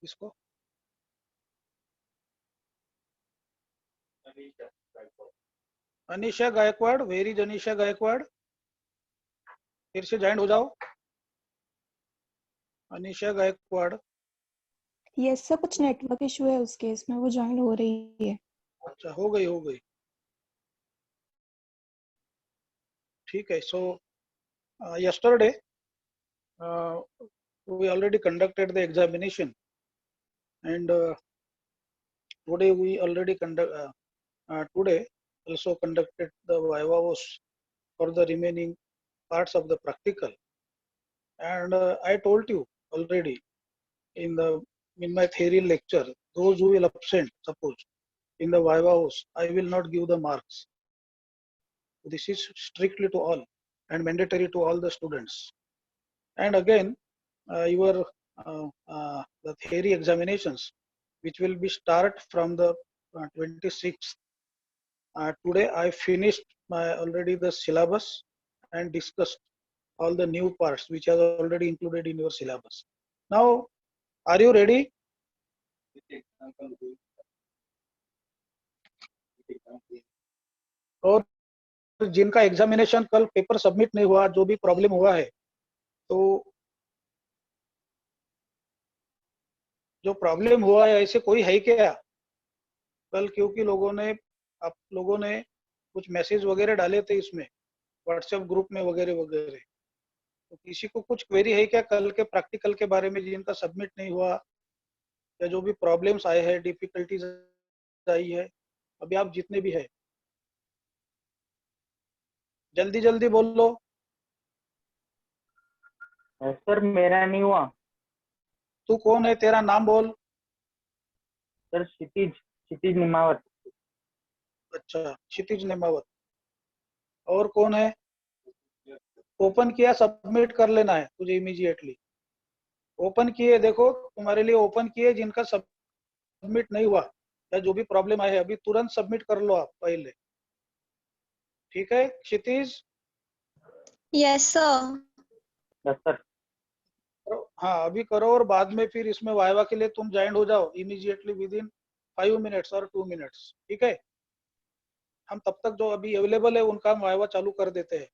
इसको Anisha Gaekwad, where is Anisha Gaekwad? फिर से ज्वाइन हो जाओ। अनीशा गायकवाड़। यस सर, कुछ नेटवर्क इशू है उस केस में, वो ज्वाइन हो रही है। अच्छा, हो गई। ठीक है। सो yesterday we already conducted the examination, and today we already today also conducted the vivas for the remaining parts of the practical. And I told you already in my theory lecture, those who will absent, suppose in the vivas, I will not give the marks. This is strictly to all and mandatory to all the students. And again, your the theory examinations, which will be start from the 26th. Today I finished already the syllabus and discussed all the new parts which are already included in your syllabus. Now, are you ready? और जिनका examination कल paper submit नहीं हुआ, जो भी problem हुआ है, तो जो प्रॉब्लम हुआ है ऐसे कोई है क्या कल? क्योंकि आप लोगों ने कुछ मैसेज वगैरह डाले थे इसमें व्हाट्सएप ग्रुप में वगैरह वगैरह, तो किसी को कुछ क्वेरी है क्या कल के प्रैक्टिकल के बारे में, जिनका सबमिट नहीं हुआ या जो भी प्रॉब्लम्स आए हैं, डिफिकल्टीज आई है? अभी आप जितने भी है जल्दी जल्दी बोल लो। सर मेरा नहीं हुआ। तू कौन है, तेरा नाम बोल। सर क्षितिज निमावत। अच्छा, क्षितिज निमावत। और कौन है? ओपन किया, सबमिट कर लेना है तुझे इमीडिएटली। ओपन किए, देखो तुम्हारे लिए ओपन किए, जिनका सबमिट नहीं हुआ या जो भी प्रॉब्लम आए है अभी तुरंत सबमिट कर लो आप पहले। ठीक है Kshitij? Yes sir. Yes sir. हाँ अभी करो, और बाद में फिर इसमें वाइवा के लिए तुम ज्वाइन हो जाओ इमीडिएटली विद इन 5 मिनट्स और 2 मिनट्स। ठीक है, हम तब तक जो अभी अवेलेबल है उनका वाइवा चालू कर देते हैं।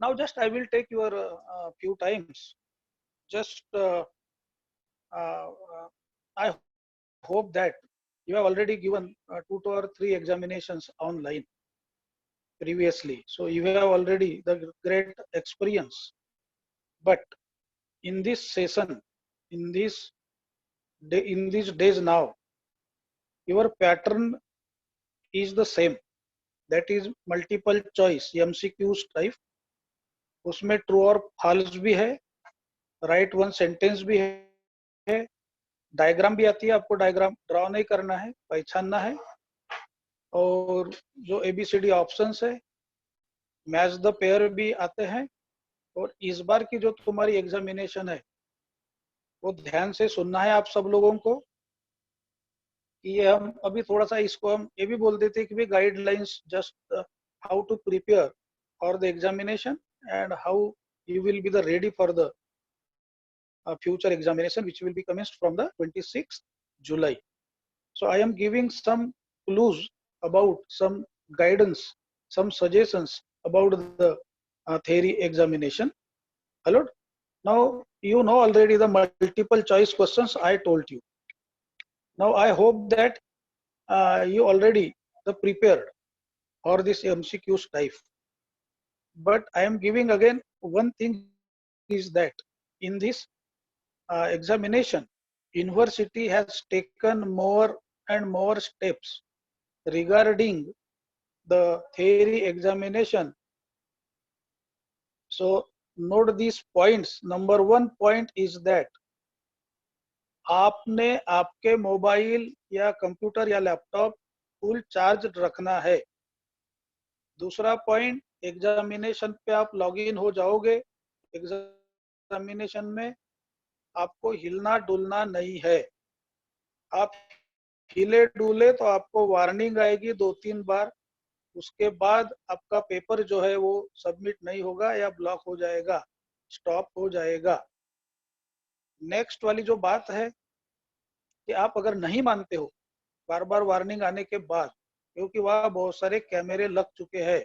Now just I will take your few times. Just I hope that you have already given 2 or 3 examinations online previously, so you have already the great experience. But in this session, in these days now, your pattern is the same, that is multiple choice MCQs type. उसमें true और false भी है, right one sentence भी है, diagram भी आती है, आपको डायग्राम ड्रॉ नहीं करना है, पहचानना है, और जो ABCD ऑप्शंस है, मैच द पेयर भी आते हैं। और इस बार की जो तुम्हारी एग्जामिनेशन है वो ध्यान से सुनना है आप सब लोगों को, कि ये हम अभी थोड़ा सा इसको हम ये भी बोल देते कि भी guidelines, just how to prepare for the examination and how you will be ready for the future examination which will be commenced from the 26th July. So I am giving some clues about some guidance, some suggestions about the theory examination. Hello. Now you know already the multiple choice questions I told you. Now I hope that you already prepared for this MCQs type. But I am giving again one thing, is that in this examination, university has taken more and more steps regarding the theory examination. So note these points. Number 1 point is that आपने आपके mobile या computer या laptop full charge रखना है। दूसरा point, examination पे आप login हो जाओगे, एग्जामिनेशन में आपको हिलना डुलना नहीं है। आप हिले डुले तो आपको वार्निंग आएगी 2-3 बार, उसके बाद आपका पेपर जो है वो सबमिट नहीं होगा या ब्लॉक हो जाएगा। स्टॉप हो जाएगा। नेक्स्ट वाली जो बात है कि आप अगर नहीं मानते हो बार बार वार्निंग आने के बाद, क्योंकि वहाँ बहुत सारे कैमरे लग चुके हैं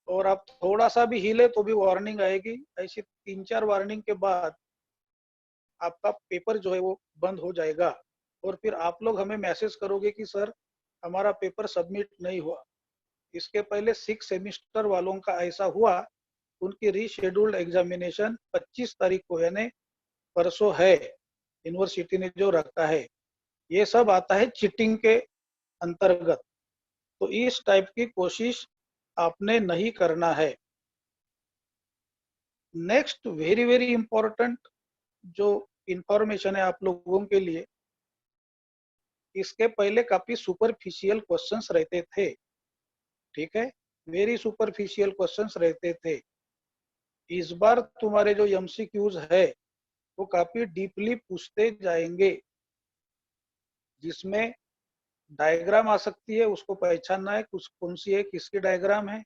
और आप थोड़ा सा भी हिले तो भी वार्निंग आएगी, ऐसी 3-4 वार्निंग के बाद आपका पेपर जो है वो बंद हो जाएगा और फिर आप लोग हमें मैसेज करोगे कि सर हमारा पेपर सबमिट नहीं हुआ। इसके पहले 6 सेमिस्टर वालों का ऐसा हुआ, उनकी रीशेड्यूल्ड एग्जामिनेशन 25 तारीख को यानी परसों है, यूनिवर्सिटी ने जो रखा है। ये सब आता है चीटिंग के अंतर्गत, तो इस टाइप की कोशिश आपने नहीं करना है। नेक्स्ट वेरी वेरी इंपॉर्टेंट जो इंफॉर्मेशन है आप लोगों के लिए, इसके पहले काफी सुपरफिशियल क्वेश्चंस रहते थे, ठीक है, वेरी सुपरफिशियल क्वेश्चंस रहते थे। इस बार तुम्हारे जो एमसीक्यूज है वो काफी डीपली पूछते जाएंगे, जिसमें डायग्राम आ सकती है, उसको पहचानना है कुछ कौन सी है, किसकी डायग्राम है।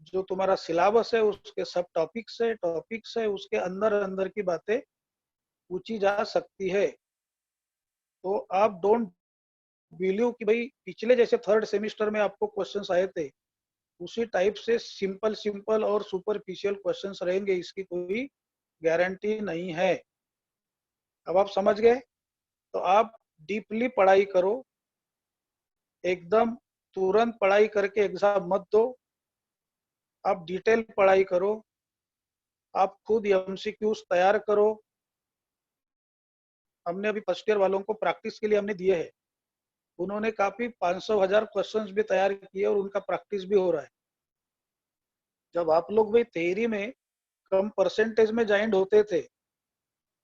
जो तुम्हारा सिलेबस है उसके सब टॉपिक्स है उसके अंदर अंदर की बातें पूछी जा सकती है। तो आप डोंट बिलीव कि भाई पिछले जैसे थर्ड सेमिस्टर में आपको क्वेश्चंस आए थे उसी टाइप से सिंपल और सुपरफिशियल क्वेश्चंस रहेंगे, इसकी कोई गारंटी नहीं है। अब आप समझ गए, तो आप डीपली पढ़ाई करो, एकदम तुरंत पढ़ाई करके एग्जाम मत दो, आप डिटेल पढ़ाई करो, आप खुद एमसीक्यूज तैयार करो। हमने अभी फर्स्ट ईयर वालों को प्रैक्टिस के लिए हमने दिए हैं, उन्होंने काफी 500,000 क्वेश्चंस भी तैयार किए और उनका प्रैक्टिस भी हो रहा है। जब आप लोग भी थ्योरी में कम परसेंटेज में ज्वाइन होते थे,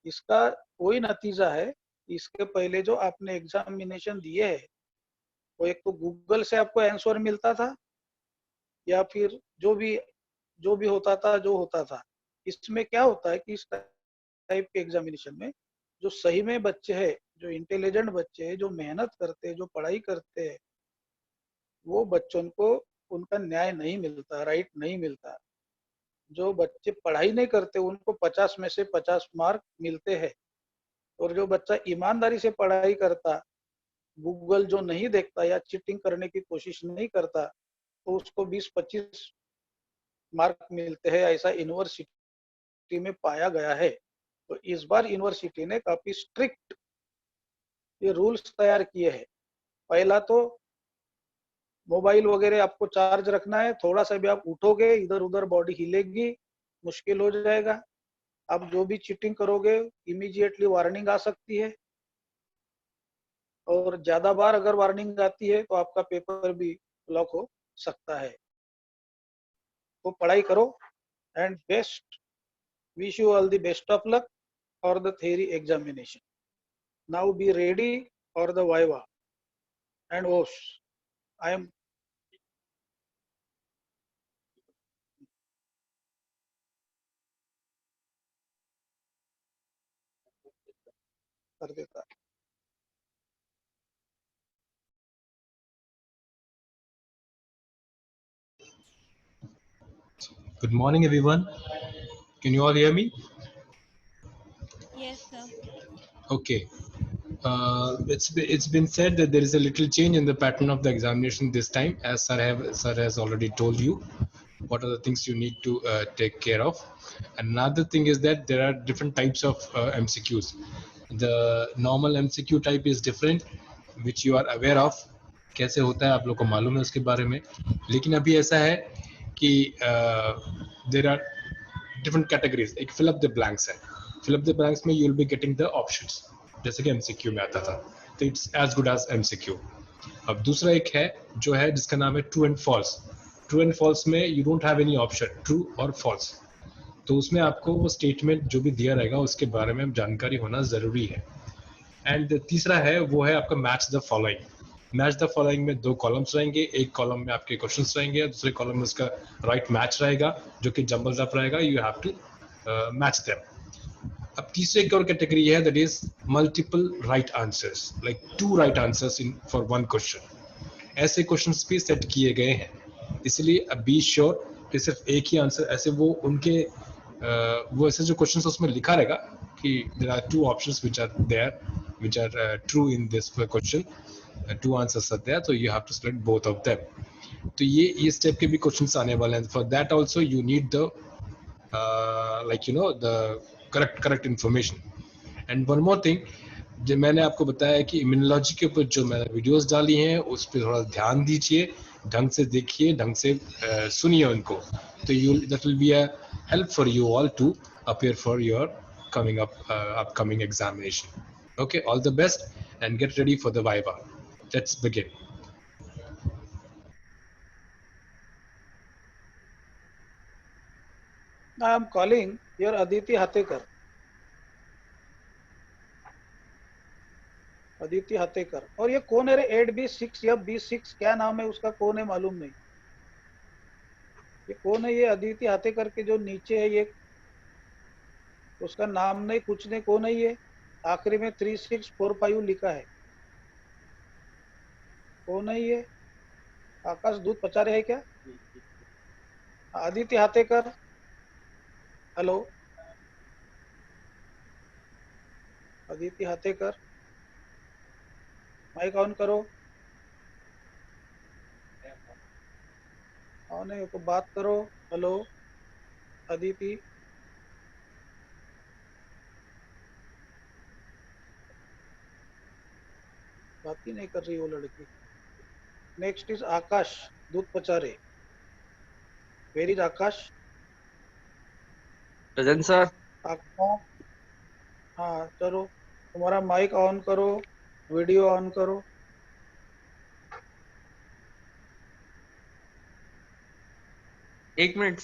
इसका कोई नतीजा है, इसके पहले जो आपने एग्जामिनेशन दिए है वो एक तो गूगल से आपको आंसर मिलता था या फिर जो भी होता था। इसमें क्या होता है कि इस टाइप के एग्जामिनेशन में जो सही में बच्चे हैं, जो इंटेलिजेंट बच्चे हैं, जो मेहनत करते हैं, जो पढ़ाई करते हैं, वो बच्चों को उनका न्याय नहीं मिलता, राइट नहीं मिलता। जो बच्चे पढ़ाई नहीं करते उनको 50 में से 50 मार्क मिलते हैं, और जो बच्चा ईमानदारी से पढ़ाई करता, गूगल जो नहीं देखता या चीटिंग करने की कोशिश नहीं करता, तो उसको 20-25 मार्क मिलते हैं, ऐसा यूनिवर्सिटी में पाया गया है। तो इस बार यूनिवर्सिटी ने काफी स्ट्रिक्ट ये रूल्स तैयार किए हैं। पहला तो मोबाइल वगैरह आपको चार्ज रखना है, थोड़ा सा भी आप उठोगे इधर उधर बॉडी हिलेगी, मुश्किल हो जाएगा। आप जो भी चीटिंग करोगे इमीडिएटली वार्निंग आ सकती है, और ज्यादा बार अगर वार्निंग आती है तो आपका पेपर भी ब्लॉक हो सकता है। तो पढ़ाई करो and best, wish you all the best of luck for the theory examination. Now be ready for the viva and OSCE. I am कर देता। Good morning, everyone. Can you all hear me? Yes, sir. Okay. It's been said that there is a little change in the pattern of the examination this time, as sir has already told you what are the things you need to take care of. Another thing is that there are different types of MCQs. The normal MCQ type is different, which you are aware of. कैसे होता है आप लोग को मालूम है उसके बारे में, लेकिन अभी ऐसा है कि there are different categories. एक fill up the blanks है, fill up the blanks में you will be getting the options, जैसे कि MCQ में आता था, तो it's as good as MCQ. अब दूसरा एक है जो है जिसका नाम है true and false. True and false में you don't have any option, true or false. तो उसमें आपको वो स्टेटमेंट जो भी दिया रहेगा उसके बारे में जानकारी होना जरूरी है। एंड तीसरा है वो है आपका match the following. Match the following में 2 कॉलम्स रहेंगे, एक कॉलम में आपके क्वेश्चंस रहेंगे, दूसरे कॉलम में उसका राइट मैच रहेगा जो कि जंबल्ड अप रहेगा, you have to match them. अब तीसरे एक और कैटेगरी है that is multiple right answers, like 2 right answers in for 1 question. ऐसे क्वेश्चंस भी सेट किए गए हैं, इसलिए बी श्योर कि सिर्फ एक ही आंसर, ऐसे वो उनके वो ऐसे जो क्वेश्चंस उसमें लिखा रहेगा कि there are two options which are there which are true in this question, two answers are there, so you have to select both of them. तो ये स्टेप के भी क्वेश्चंस आने वाले हैं. For that also you need the like you know the correct information. And one more thing, जो मैंने आपको बताया कि इम्यूनोलॉजी के ऊपर जो मैंने वीडियोस डाली हैं उस पर थोड़ा ध्यान दीजिए, ढंग से देखिए, ढंग से सुनिए उनको, तो you that will be a help for you all to appear for your upcoming examination. Okay, all the best and get ready for the viva. Let's begin. I am calling your Aditi Hatekar. Aditi Hatekar. और ये कौन है रे? 8B6 या B6 क्या नाम है उसका, कौन है मालूम नहीं. ये कौन है ये अदिति हाथेकर के जो नीचे है, ये उसका नाम नहीं कुछ नहीं, कौन है ये? आखिरी में 3645 लिखा है. कौन है ये? आकाश दूध पचारे है क्या? Aditi Hatekar. Hello Aditi Hatekar, mike on करो. ऑन है तो बात करो. हेलो अदिति. बात ही नहीं कर रही वो लड़की. Next is Akash Dudhpachare. Where is Akash? Present sir. Akash, हाँ चलो तुम्हारा माइक ऑन करो, वीडियो ऑन करो. एक मिनट.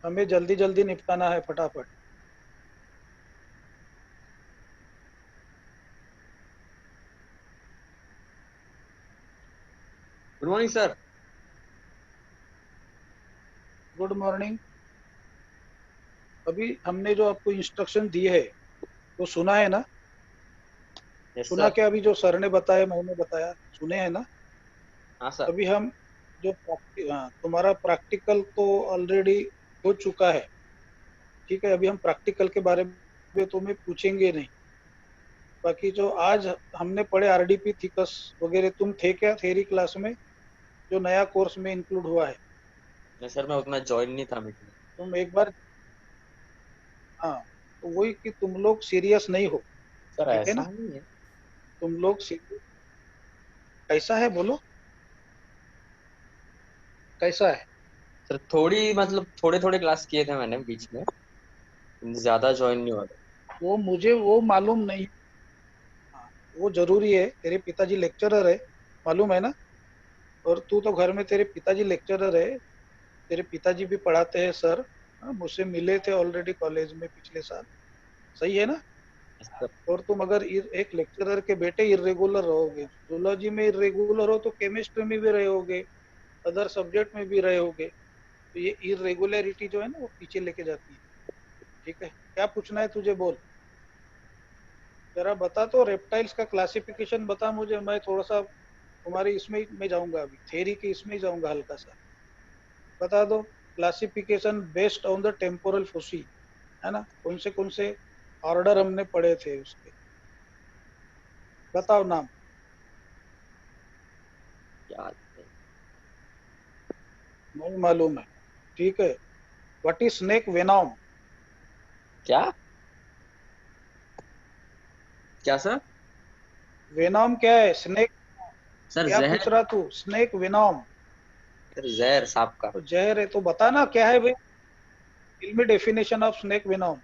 हमें जल्दी जल्दी निपटाना है फटाफट. Good morning sir. Good morning. अभी हमने जो आपको इंस्ट्रक्शन दिए है वो सुना है ना? यस सुना सर. क्या? अभी जो सर ने बताया, मैंने बताया, सुने हैं ना? हाँ सर. अभी हम जो तुम्हारा प्रैक्टिकल तो ऑलरेडी हो चुका है, ठीक है. अभी हम प्रैक्टिकल के बारे में तुम्हें पूछेंगे नहीं. बाकी जो आज हमने पढ़े आरडीपी थिकस वगैरह, तुम थे क्या थ्योरी क्लास में जो नया कोर्स में इंक्लूड हुआ है? नहीं सर, मैं उतना ज्वाइन नहीं था मीटिंग. तुम एक बार, हाँ तो वही कि तुम लोग सीरियस नहीं हो. सर ठीक है ऐसा ना? नहीं है. तुम लोग कैसा है बोलो, कैसा है? सर थोड़ी मतलब थोड़े थोड़े क्लास किए थे मैंने बीच में, ज्यादा ज्वाइन नहीं हुआ था. वो मुझे वो मालूम नहीं. हाँ, वो जरूरी है. तेरे पिताजी लेक्चरर है, मालूम है ना? और तू तो घर में, तेरे पिताजी लेक्चरर है, तेरे पिताजी भी पढ़ाते हैं सर. हाँ, मुझसे मिले थे ऑलरेडी कॉलेज में पिछले साल. सही है ना? Yes sir. और तुम अगर एक लेक्चरर के बेटे इरेगुलर रहोगे, जूलॉजी में इरेगुलर हो तो केमिस्ट्री में भी रहोगे, अदर सब्जेक्ट में भी रहोगे. तो ये इरेगुलरिटी जो है ना वो पीछे लेके जाती है. ठीक है, क्या पूछना है तुझे बोल. जरा बता तो, रेप्टाइल्स का क्लासिफिकेशन बता मुझे. मैं थोड़ा सा तुम्हारी इसमें मैं जाऊंगा, अभी थ्योरी के इसमें ही जाऊंगा हल्का सा. बता दो classification based on the temporal foci, है ना? कौन से ऑर्डर हमने पढ़े थे उसके. बताओ नाम. याद नहीं. नहीं मालूम है? ठीक है. What is snake venom? क्या क्या सर? वेनॉम क्या है? स्नेक सर क्या जहर. पूछ रहा तू? स्नेक वेनॉम सर जहर सांप का. तो जहर है, तो बता ना क्या है भाई. इल्मी डेफिनेशन ऑफ स्नेक वेनॉम.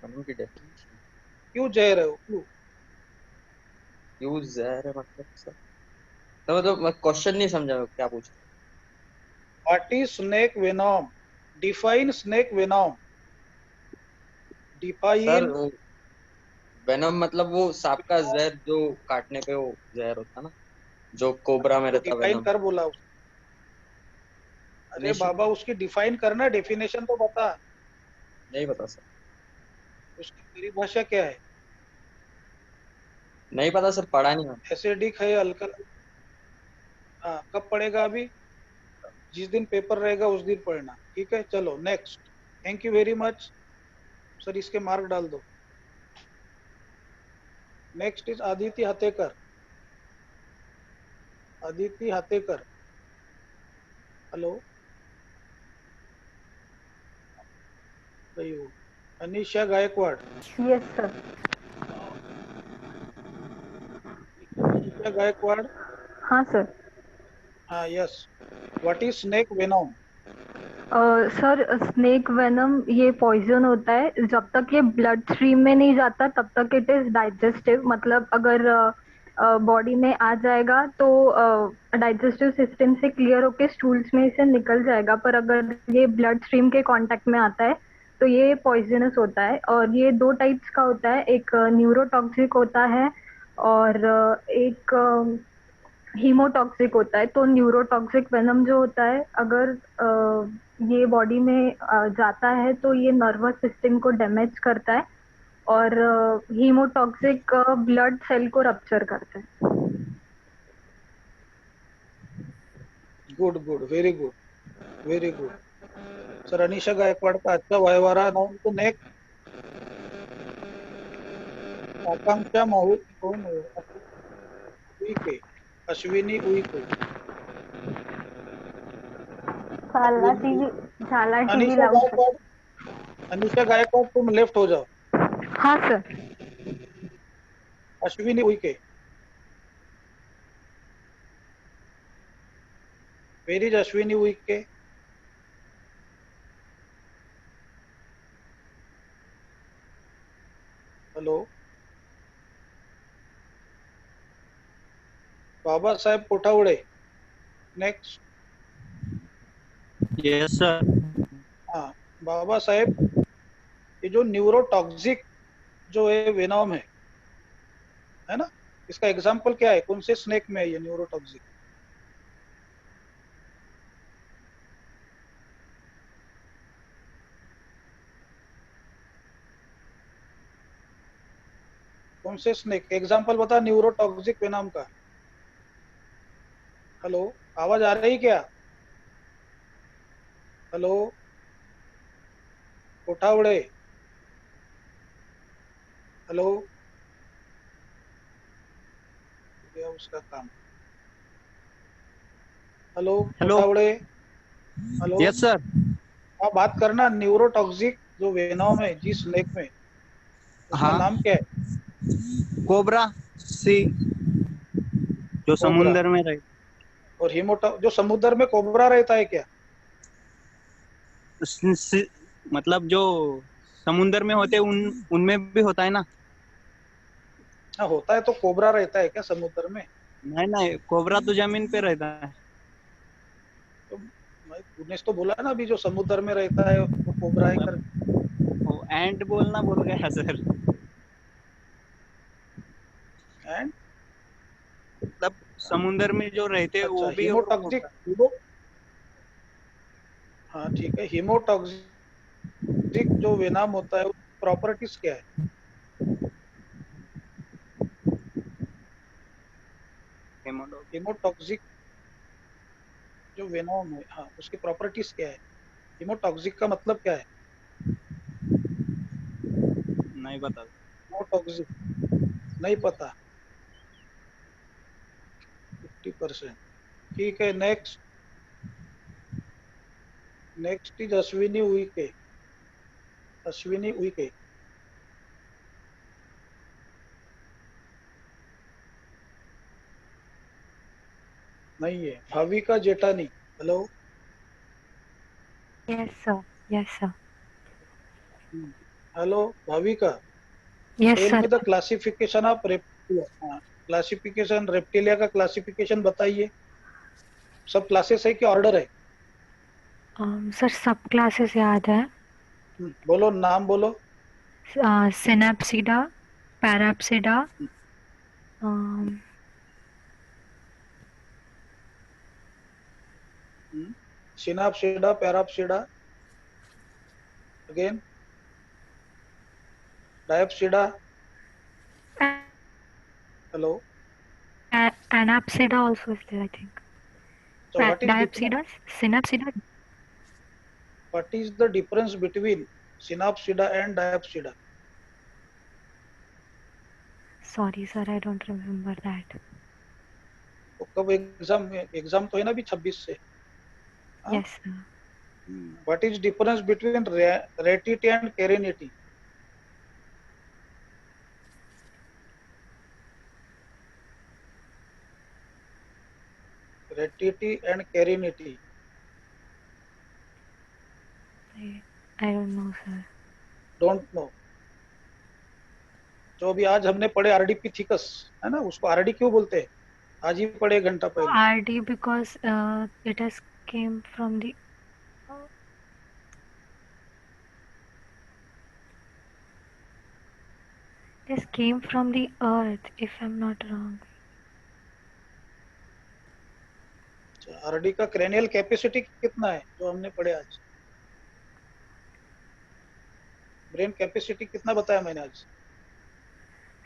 कानून की डेफिनेशन. क्यों जहर है वो, क्यों? क्यों जहर है मतलब सर? तो मैं क्वेश्चन नहीं समझा, मैं क्या पूछ रहा what is snake venom? Define snake venom. हूँ. डिफाइन. सर वेनम मतलब वो सांप का जहर जो काटने पे वो जहर होता ना, जो कोबरा में रहता डिफाइन वेनम. कर बोला उसने. अरे बाबा उसकी डिफाइन करना, डेफिनेशन तो बता. नहीं पता सर. उसकी परिभाषा क्या है? नहीं पता सर, पढ़ा नहीं मैंने. एसिडिक है, अल्कलाइन? हाँ कब पढ़ेगा अभी? जिस दिन पेपर रहेगा उस दिन पढ़ना, ठीक है? चलो next. Thank you very much sir, इसके मार्क डाल दो। Next is Aditya Hatekar. Aditya Hatekar, hello, नहीं हो। अनिशा गायकवाड़। Yes sir. अनिशा गायकवाड़, हाँ सर। हाँ yes. What is snake venom? Sir snake venom ये पॉइजन होता है, जब तक ये ब्लड स्ट्रीम में नहीं जाता तब तक इट इज डाइजेस्टिव, मतलब अगर बॉडी में आ जाएगा तो डाइजेस्टिव सिस्टम से क्लियर होके स्टूल्स में से निकल जाएगा, पर अगर ये ब्लड स्ट्रीम के कांटेक्ट में आता है तो ये पॉइजनस होता है। और ये दो टाइप्स का होता है, एक न्यूरोटॉक्सिक होता है और एक हीमोटॉक्सिक होता है। तो न्यूरोटॉक्सिक वेनम जो होता है, अगर ये बॉडी में जाता है तो ये नर्वस सिस्टम को डैमेज करता है, और हीमोटॉक्सिक ब्लड सेल को रप्चर करता है। Good good, very good, very good sir. Anisha Gaikwad का अच्छा वायवा रहा। नाउ तो नेक्स्ट आकांक्षा माहू, कौन है? उइके, अश्विनी उइके। झाला अश्विनी टीवी, झाला टीवी अनिशा लावू सर। गायकवाड़, अनिशा गायकवाड़ तुम लेफ्ट हो जाओ। हाँ sir. Ashwini Uike, where is Ashwini Uike? Hello, Baba Saheb Kothawade, next. Yes sir. हाँ बाबा साहेब, ये जो न्यूरोटॉक्सिक जो है वेनोम है ना, इसका एग्जाम्पल क्या है? कौन से स्नेक में है ये न्यूरोटॉक्सिक? कौन से स्नेक? एग्जाम्पल बता न्यूरोटॉक्सिक वेनोम का। हेलो, आवाज आ रही क्या? हेलो कोठावड़े, हेलो, क्या उसका काम? Hello hello. Kothawade, hello. Yes sir. आप बात करना। न्यूरोटॉक्सिक जो वेनोम है जिस स्नेक में, उसका हाँ, नाम क्या है? कोबरा सी, जो कोबरा। समुंदर में रहे। और जो समुद्र में कोबरा रहता है क्या? मतलब जो समुंदर में होते उन उनमें भी होता है ना? हाँ होता है, तो कोबरा रहता है क्या समुद्र में? नहीं नहीं, कोबरा तो जमीन पे रहता है। तो तूने तो बोला ना अभी, जो समुद्र में रहता है वो कोबरा है कर। वो एंट बोलना भूल गया सर। एंड मतलब समुंदर में जो रहते हैं अच्छा, वो भी और हीमोटॉक्सिक, कोबरा। हाँ ठीक है। हीमोटॉक्सिक जो वेनम होता है, प्रॉपर्टीज क्या है? हीमोटॉक्सिक जो वेनम है, हाँ उसकी प्रॉपर्टीज क्या है? हीमोटॉक्सिक का मतलब क्या है? नहीं बता। हीमोटॉक्सिक नहीं पता, 50%। ठीक है, next. Next is Ashwini Uike. Ashwini Uike, नहीं है। Bhavika Jethani, hello. Yes, sir. Yes, sir. Hello Bhavika, Yes, tell sir. Me the classification of Reptilia. Classification Reptilia का क्लासिफिकेशन बताइए। सब क्लासेस है कि ऑर्डर है? Sir, सब classes याद है? बोलो, नाम बोलो। Synapsida, Parapsida, um, synapsida, parapsida, again diapsida, hello. Anapsida also is there, I think. So Diapsida, what is the difference between synapsida and diapsida? sorry sir, I don't remember that. तो कब exam तो है ना अभी 26 से. हाँ? Yes sir. What is difference between ratity and carinity? Ratity and carinity. I don't know sir. Don't know. जो अभी आज हमने पढ़े आरडीपिथिकस है ना, उसको आरडी क्यों बोलते हैं? आज ही पढ़े 1 घंटा पहले. RD because it has came from the earth, if I'm not wrong. RD का क्रेनियल कैपेसिटी कितना है जो हमने पढ़े आज? ब्रेन कैपेसिटी कितना बताया मैंने आज?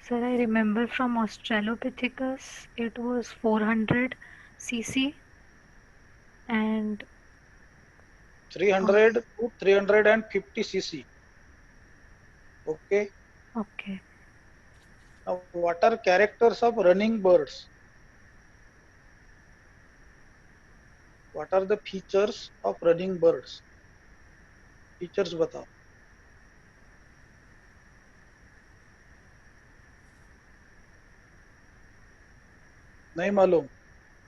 Sir, I remember from Australopithecus it was 400 cc and 300 to 350 cc. Okay. okay. Now, what are characters of running birds? What are the features of running birds? Features बताओ. नहीं मालूम.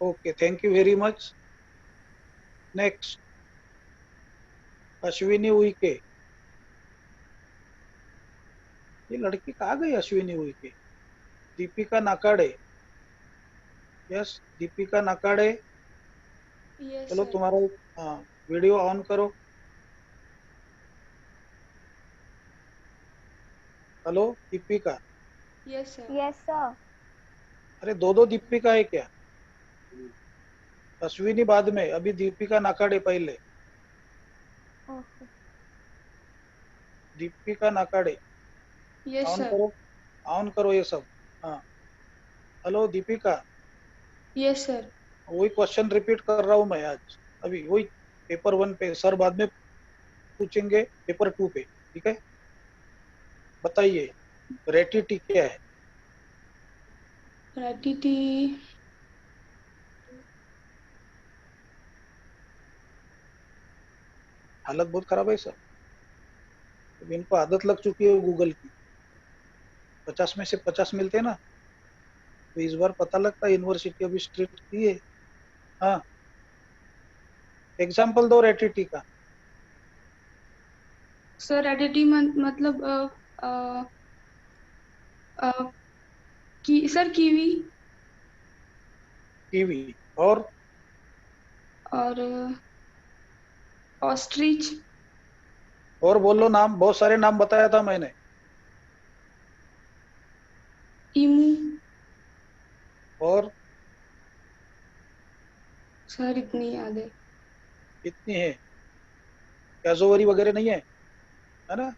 Okay, thank you very much. Next, Ashwini Uikey. ये लड़की कहाँ गई Ashwini Uikey? Deepika Nakade. Yes, Deepika Nakade. चलो तुम्हारा video on करो. Hello Deepika. Yes sir. Yes sir. अरे दो दीपिका है क्या? अश्विनी बाद में, अभी दीपिका नाकाडे पहले. Deepika Nakade. Yes on sir. करो, ऑन करो ये सब. हाँ, हेलो दीपिका. Yes sir. वही क्वेश्चन रिपीट कर रहा हूँ मैं आज. अभी वही पेपर 1 पे सर बाद में पूछेंगे पेपर 2 पे. ठीक है, बताइए रेटिटी क्या है? रेटिटी हालत बहुत खराब है सर. अभी इनको आदत लग चुकी है गूगल की. 50 में से 50 मिलते हैं ना, तो इस बार पता लगता है यूनिवर्सिटी अभी स्ट्रिक्ट की है. हाँ, एग्जाम्पल दो रेटिटी का. सर. रेटिटी मतलब सर कीवी कीवी और ऑस्ट्रिच. और बोलो नाम, बहुत सारे नाम बताया था मैंने. ईमू. और सर इतनी याद है. इतनी है. कैजोवरी वगैरह नहीं है ना?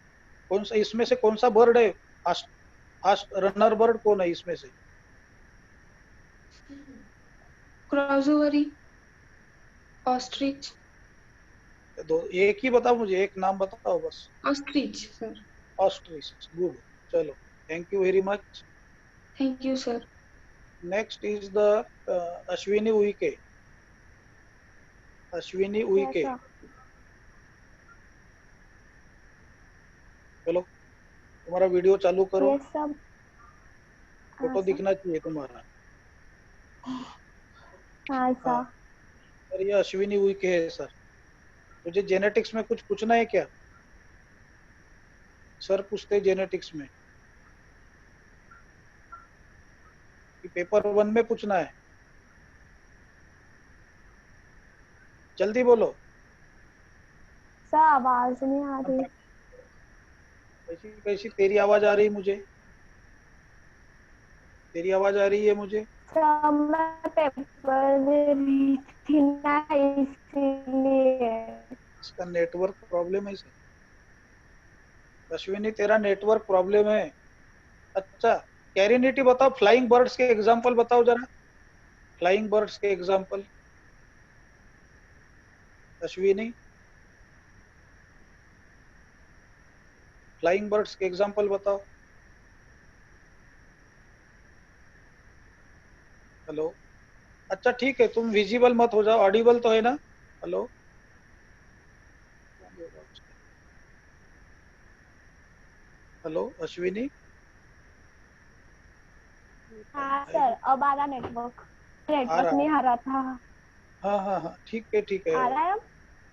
कौन सा इसमें से कौन सा बर्ड है? फास्ट रनर बर्ड कौन है इसमें से? क्राउजोवरी. ऑस्ट्रिच. दो, एक ही बताओ मुझे, एक नाम बताओ बस. Ostrich sir. ऑस्ट्रिच. गुड. चलो, thank you very much. Thank you sir. Next is the Ashwini Uike. Ashwini Uikey. चलो तुम्हारा वीडियो चालू करो. Yes sir. फोटो दिखना चाहिए तुम्हारा. हाँ सर. सर ये अश्विनी उइके है सर. मुझे जेनेटिक्स में कुछ पूछना है क्या? सर पूछते जेनेटिक्स में. पेपर 1 में पूछना है. जल्दी बोलो. सर आवाज नहीं आ रही. कैसी कैसी तेरी आवाज आ रही मुझे. तेरी आवाज आ रही है मुझे. सर मैं पेपर दे रही थी ना इसीलिए. इसका नेटवर्क प्रॉब्लम है सर. अश्विनी तेरा नेटवर्क प्रॉब्लम है. अच्छा, कैरिनिटी बताओ. फ्लाइंग बर्ड्स के एग्जांपल बताओ जरा. फ्लाइंग बर्ड्स के एग्जांपल. अश्विनी, फ्लाइंग बर्ड्स के एग्जांपल बताओ। हेलो, अच्छा ठीक है, तुम विजिबल मत हो जाओ, ऑडिबल तो है ना? Hello, hello Ashwini. हाँ सर, अब आ रहा नेटवर्क। आ नेटवर्क रहा नहीं है। आ रहा था। हाँ हाँ हाँ, ठीक है ठीक है। आ रहा है अब?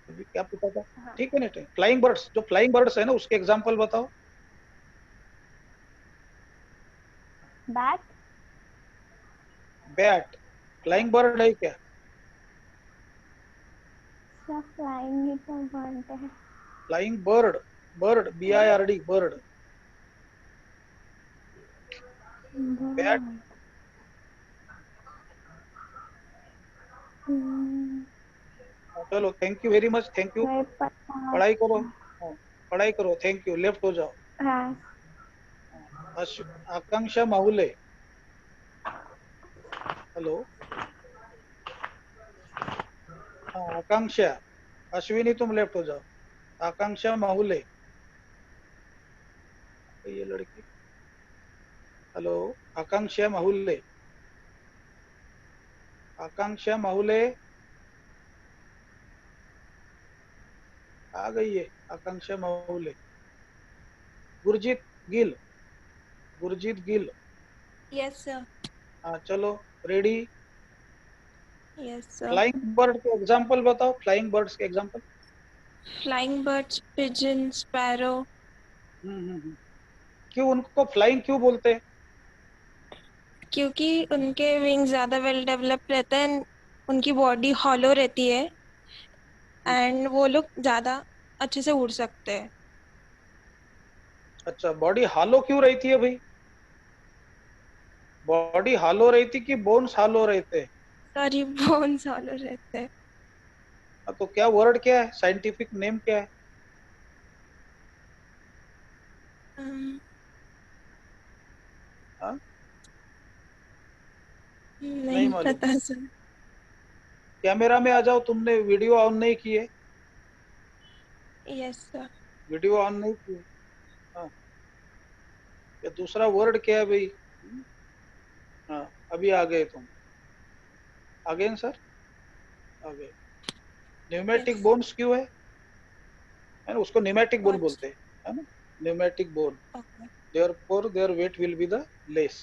अभी क्या पूछा था? हाँ। ठीक है ना, फ्लाइंग बर्ड्स, जो फ्लाइंग बर्ड्स है ना उसके एग्जांपल बताओ। बैट। बैट फ्लाइंग बर्ड है क्या? सब फ्लाइंग ही तो बनते हैं। Flying bird, bird BIRD, bird. Bat, चलो thank you very much, thank you. नहीं पता। पढ़ाई करो, हाँ, पढ़ाई करो, थैंक यू। लेफ्ट हो जाओ। हाँ। आकांक्षा माहुले, हेलो। हाँ आकांक्षा, अश्विनी तुम लेफ्ट हो जाओ। आकांक्षा माहुले, ये लड़की। हेलो, आकांक्षा माहुले, आकांक्षा माहुले आ गई है। आकांक्षा माहुले। गुरजीत गिल, गुरजीत गिल। Yes, sir. हाँ चलो, ready. Yes, sir. Flying bird के एग्जांपल बताओ, फ्लाइंग बर्ड्स के example. Flying birds, pigeon, sparrow. क्यों उनको फ्लाइंग क्यों बोलते हैं? क्योंकि उनके विंग ज्यादा वेल डेवलप रहते हैं, उनकी बॉडी हॉलो रहती है एंड वो लोग ज्यादा अच्छे से उड़ सकते हैं। अच्छा, बॉडी हालो क्यों रहती है भाई? बॉडी हालो रहती कि बोन्स हालो रहते? सॉरी, बोन्स हॉलो रहते हैं। तो क्या वर्ड क्या है, साइंटिफिक नेम क्या है? हाँ? नहीं नहीं मालूम। पता सर। कैमरा में आ जाओ, तुमने वीडियो ऑन नहीं किए? Yes sir. वीडियो ऑन नहीं किए? हाँ, ये दूसरा वर्ड क्या है भाई? हाँ, अभी आ गए तुम। अगेन सर, आ गए। Pneumatic yes. बोन्स क्यों है ना? उसको न्यूमेटिक बोन व्हाट? बोलते हैं, है ना? Pneumatic bone, okay. therefore their weight will be the less,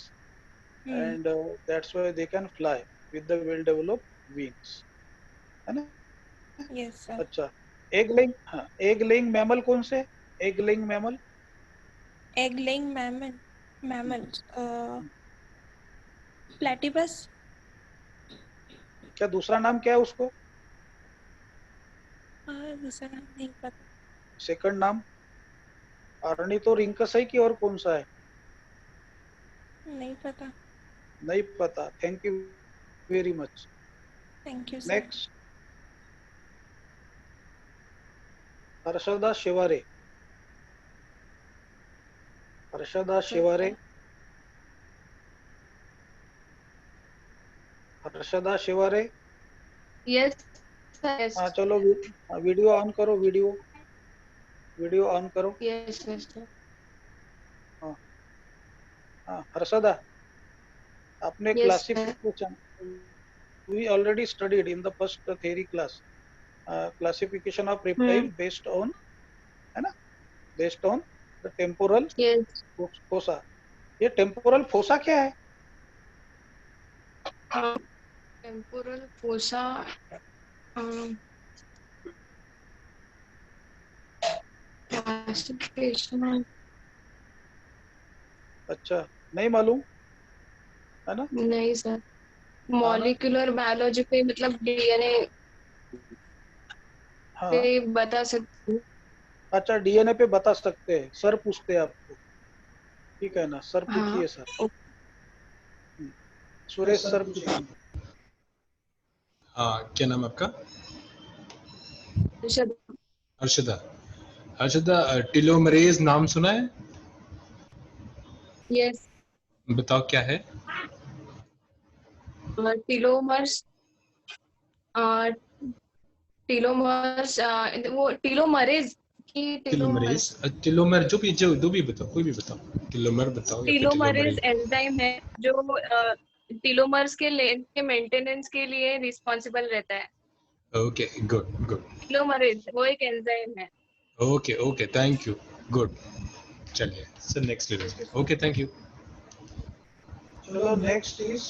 hmm. and that's why they can fly with the well developed wings, है ना? Yes sir. अच्छा, एग लेइंग, हाँ, एग लेइंग मैमल कौन से? Egg laying mammal. Egg laying mammal platypus. क्या दूसरा नाम क्या है उसको? दूसरा नाम नहीं पता। सेकंड नाम? ऑर्निथोरिंकस है कि और कौन सा है? नहीं पता। नहीं पता, thank you very much. Thank you sir. Next, Harshada Shiware, Harshada Shiware, Harshada Shiware. Yes, sir. Yes. हाँ चलो, वीडियो ऑन करो, वीडियो, वीडियो ऑन करो। Yes, yes, sir. हाँ हाँ, हर्षदा, आपने Yes, sir. Classification, we already studied in the first theory class, classification of reptile based on, है ना, based on the temporal Yes. fossa। ये temporal fossa क्या है? Temporal fossa. Classification. अच्छा, नहीं मालूम, है ना? नहीं सर, हाँ ना? मॉलिक्यूलर बायोलॉजी पे मतलब डीएनए हाँ, पे बता सकती हूँ। अच्छा DNA पे बता सकते हैं, सर पूछते हैं आपको, ठीक है ना? सर हाँ। पूछिए सर। सुरेश सर पूछिए। हाँ, क्या नाम है आपका? अर्षद। हर्षदा। हर्षदा, टीलोमरेज नाम सुना है? यस। बताओ क्या है? टीलोमर्स टीलोमर्स वो टीलोमरेज की टेलोमरेज, टेलोमर, जो भी बताओ, कोई भी बताओ, टेलोमर बताओ या फिर टीलोमरेज टेलोमरेज। एंजाइम है जो टीलोमर्स के लेंथ के मेंटेनेंस के लिए रिस्पॉन्सिबल रहता है। Okay, good good. टीलोमरेज वो एक एंजाइम है। Okay okay, thank you, good. चलिए सर नेक्स्ट ले लीजिए। Okay, thank you. चलो नेक्स्ट इज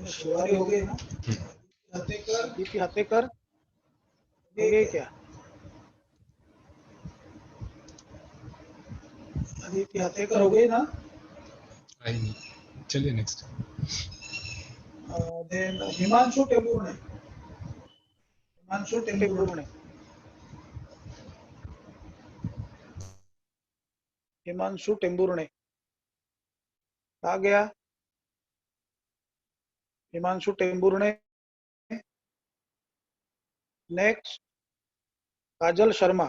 शिवारी हो गई ना, दीपी हतेकर हो गई क्या? दीपी हतेकर हो गई ना? आई नहीं, चलिए नेक्स्ट। देन हिमांशु टेम्बुर्णे, हिमांशु टेम्बुर्णे, हिमांशु टेम्बुर्णे आ गया। Himanshu Tembhurne. Next Kajal Sharma,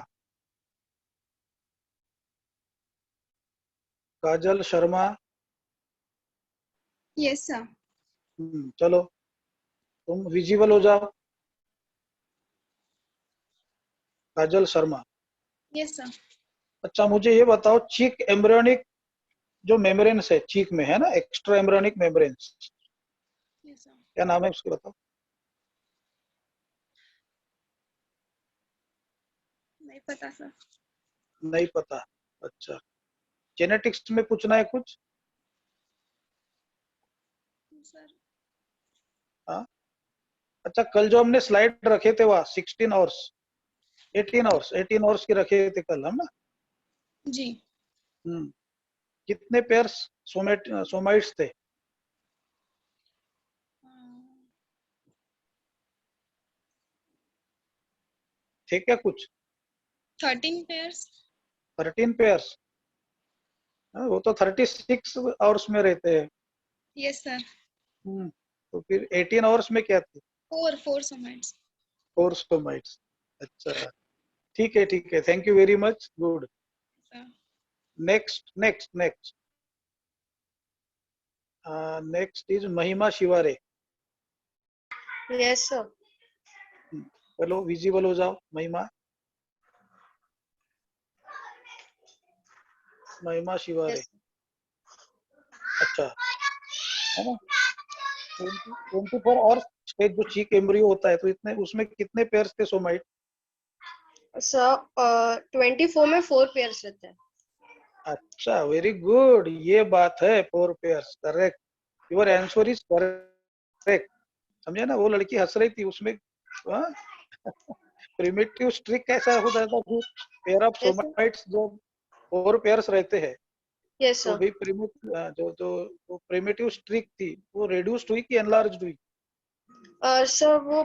Kajal Sharma. Yes sir. चलो तुम विजिबल हो जाओ। काजल शर्मा। Yes sir. अच्छा मुझे ये बताओ, चीक एम्ब्रियोनिक जो मेम्ब्रेन्स है चीक में, है ना, extra embryonic membranes, yes sir. क्या नाम है उसके, बताओ। नहीं पता सर। नहीं पता, अच्छा। जेनेटिक्स में पूछना है कुछ? सर हाँ, अच्छा कल जो हमने स्लाइड रखे थे वहाँ 16 आवर्स 18 आवर्स के रखे थे कल हम ना। जी। कितने पेयर्स सोमाइट्स थे? थे क्या कुछ? 13 पेयर्स। 13 पेयर्स, वो तो 36 आवर्स में रहते हैं। Yes sir. तो फिर 18 आवर्स में क्या थे? 4 सोमाइट्स। 4 सोमाइट्स। अच्छा ठीक है, thank you very much, good. Next next next next is Mahima Shiware. Yes sir. चलो विजिबल हो जाओ महिमा, महिमा शिवारे। अच्छा है ना, 24 और स्टेज जो चीक एम्ब्रियो होता है, तो इतने उसमें कितने पेयर्स थे सोमाइट? सर 24 में 4 पेयर्स रहते हैं। अच्छा वेरी गुड, ये बात है, 4 pairs, correct, your answer is correct. समझे ना, वो लड़की हंस रही थी उसमें, प्रिमिटिव स्ट्रिक कैसा हो जाता है, पेयर ऑफ सोमाइट्स जो 4 पेयर्स रहते हैं। यस तो सर। भाई जो प्रिमिटिव स्ट्रिक थी वो रिड्यूस्ड हुई कि एनलार्ज्ड हुई? सर वो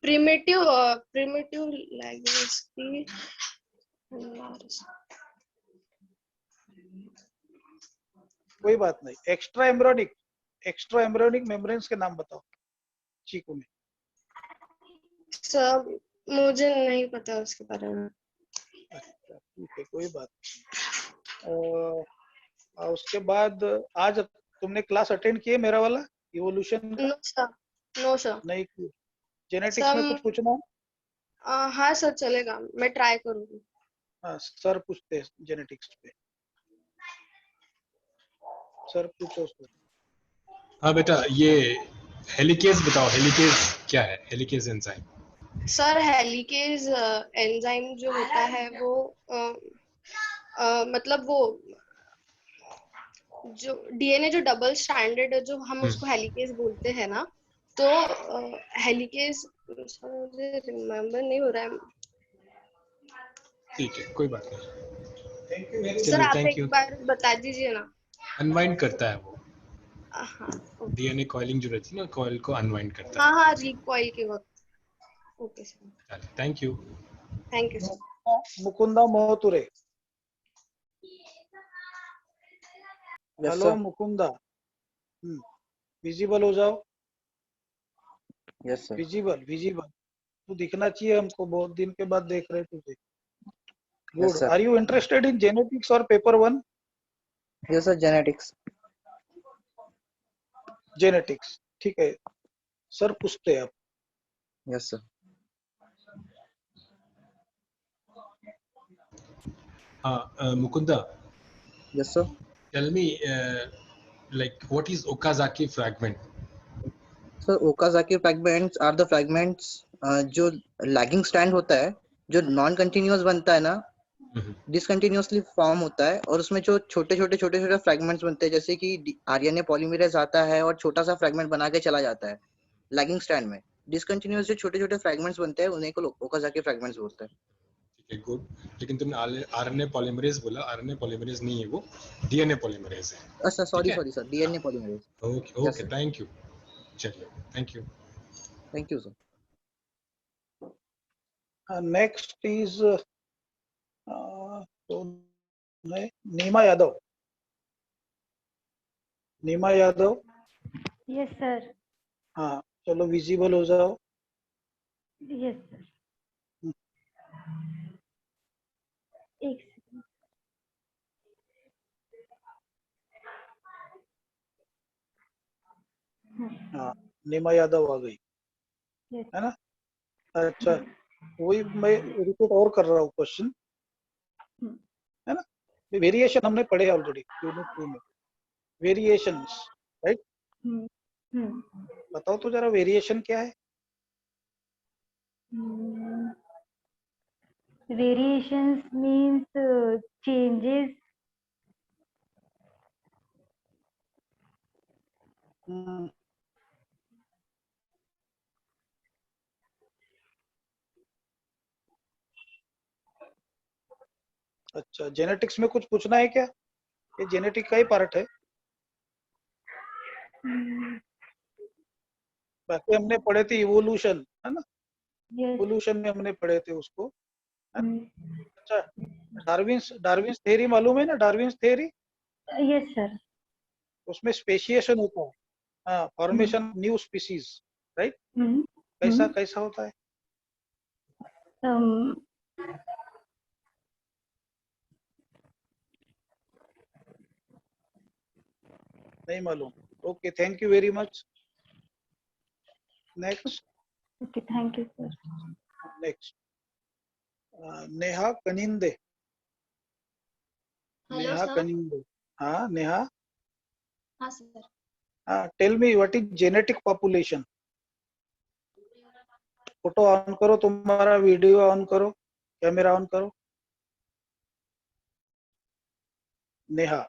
प्रिमिटिव लैंग्वेज की कोई बात नहीं, एक्स्ट्रा एम्ब्रियोनिक मेम्ब्रेन्स के नाम बताओ चीकू में। सर मुझे नहीं पता उसके बारे में। अच्छा ठीक है, कोई बात नहीं। उसके बाद आज तुमने क्लास अटेंड किए मेरा वाला इवोल्यूशन का? No sir. No sir. नहीं की। जेनेटिक्स में कुछ पूछना है? हाँ सर चलेगा, मैं ट्राई करूंगी। हाँ सर पूछते हैं जेनेटिक्स पे, सर पूछो सर। हाँ बेटा, ये हेलिकेज बताओ, हेलिकेज क्या है? Helicase enzyme. Sir helicase enzyme जो होता है वो मतलब वो जो डीएनए जो डबल स्ट्रैंडेड है जो हम उसको हेलिकेज बोलते हैं ना, तो हेलिकेज मुझे रिमेम्बर नहीं हो रहा है। ठीक है, कोई बात नहीं। थैंक यू सर आप एक बार बता दीजिए ना। अनवाइंड करता है वो, हाँ डीएनए कॉइलिंग जो रहती है ना, कॉइल को अनवाइंड करता है। हाँ रिकॉइल के वक्त। Okay sir, thank you. Thank you sir. Mukunda Mohture. Hello Mukunda, visible हो जाओ। Yes sir. विजिबल तू दिखना चाहिए हमको, बहुत दिन के बाद देख रहे तुझे। Good. Yes, sir. Are you interested in genetics और paper 1? Yes, sir. Genetics. Genetics, ठीक है सर पूछते हैं आप। Yes sir. Mukunda, yes sir. tell me, like, what is Okazaki fragment? Sir Okazaki fragments are the fragments जो lagging strand होता है, जो नॉन कंटिन्यूअस बनता है ना, डिसकंटिन्यूअसली फॉर्म होता है, और उसमें जो छोटे छोटे फ्रैगमेंट्स बनते हैं, जैसे कि आरएनए पॉलीमरेज आता है और छोटा सा फ्रैगमेंट बना के चला जाता है लैगिंग स्ट्रैंड में। डिसकंटिन्यूअस जो छोटे छोटे फ्रैगमेंट्स बनते हैं उन्हीं को ओकाजाकी फ्रैगमेंट्स बोलते हैं। ठीक है, गुड। लेकिन तुमने आरएनए पॉलीमरेज बोला, आरएनए पॉलीमरेज नहीं है, वो डीएनए पॉलीमरेज है। अच्छा sorry sir, DNA polymerase. Okay okay, thank you. चलिए, thank you sir. Next is Neema Yadav. Neema Yadav, yes sir. हाँ चलो विजिबल हो जाओ। Yes sir. एक सेकंड। हाँ नीमा यादव आ गई है ना। अच्छा वही मैं रिपीट और कर रहा हूँ क्वेश्चन, है ना। वेरिएशन हमने पढ़े ऑलरेडी यूनिट 2 में, वेरिएशंस, राइट। बताओ तो जरा वेरिएशन क्या है। Variations means changes. अच्छा जेनेटिक्स में कुछ पूछना है क्या? ये जेनेटिक का ही पार्ट है। बाकी हमने पढ़े थे इवोल्यूशन, है ना। इवोल्यूशन में हमने पढ़े थे उसको, है ना? अच्छा डार्विन्स थ्योरी मालूम है ना, डार्विन्स थ्योरी। Yes sir. उसमें स्पेशिएशन होता है, हाँ, फॉर्मेशन न्यू स्पीसीज, राइट। कैसा कैसा होता है? नहीं मालूम। Okay thank you very much. Next. Okay thank you sir. Next Neha Kaninde. Neha Kaninde, हाँ नेहा। हाँ सर। हाँ tell me what is genetic population. Photo on करो, तुम्हारा वीडियो ऑन करो, कैमरा ऑन करो। नेहा।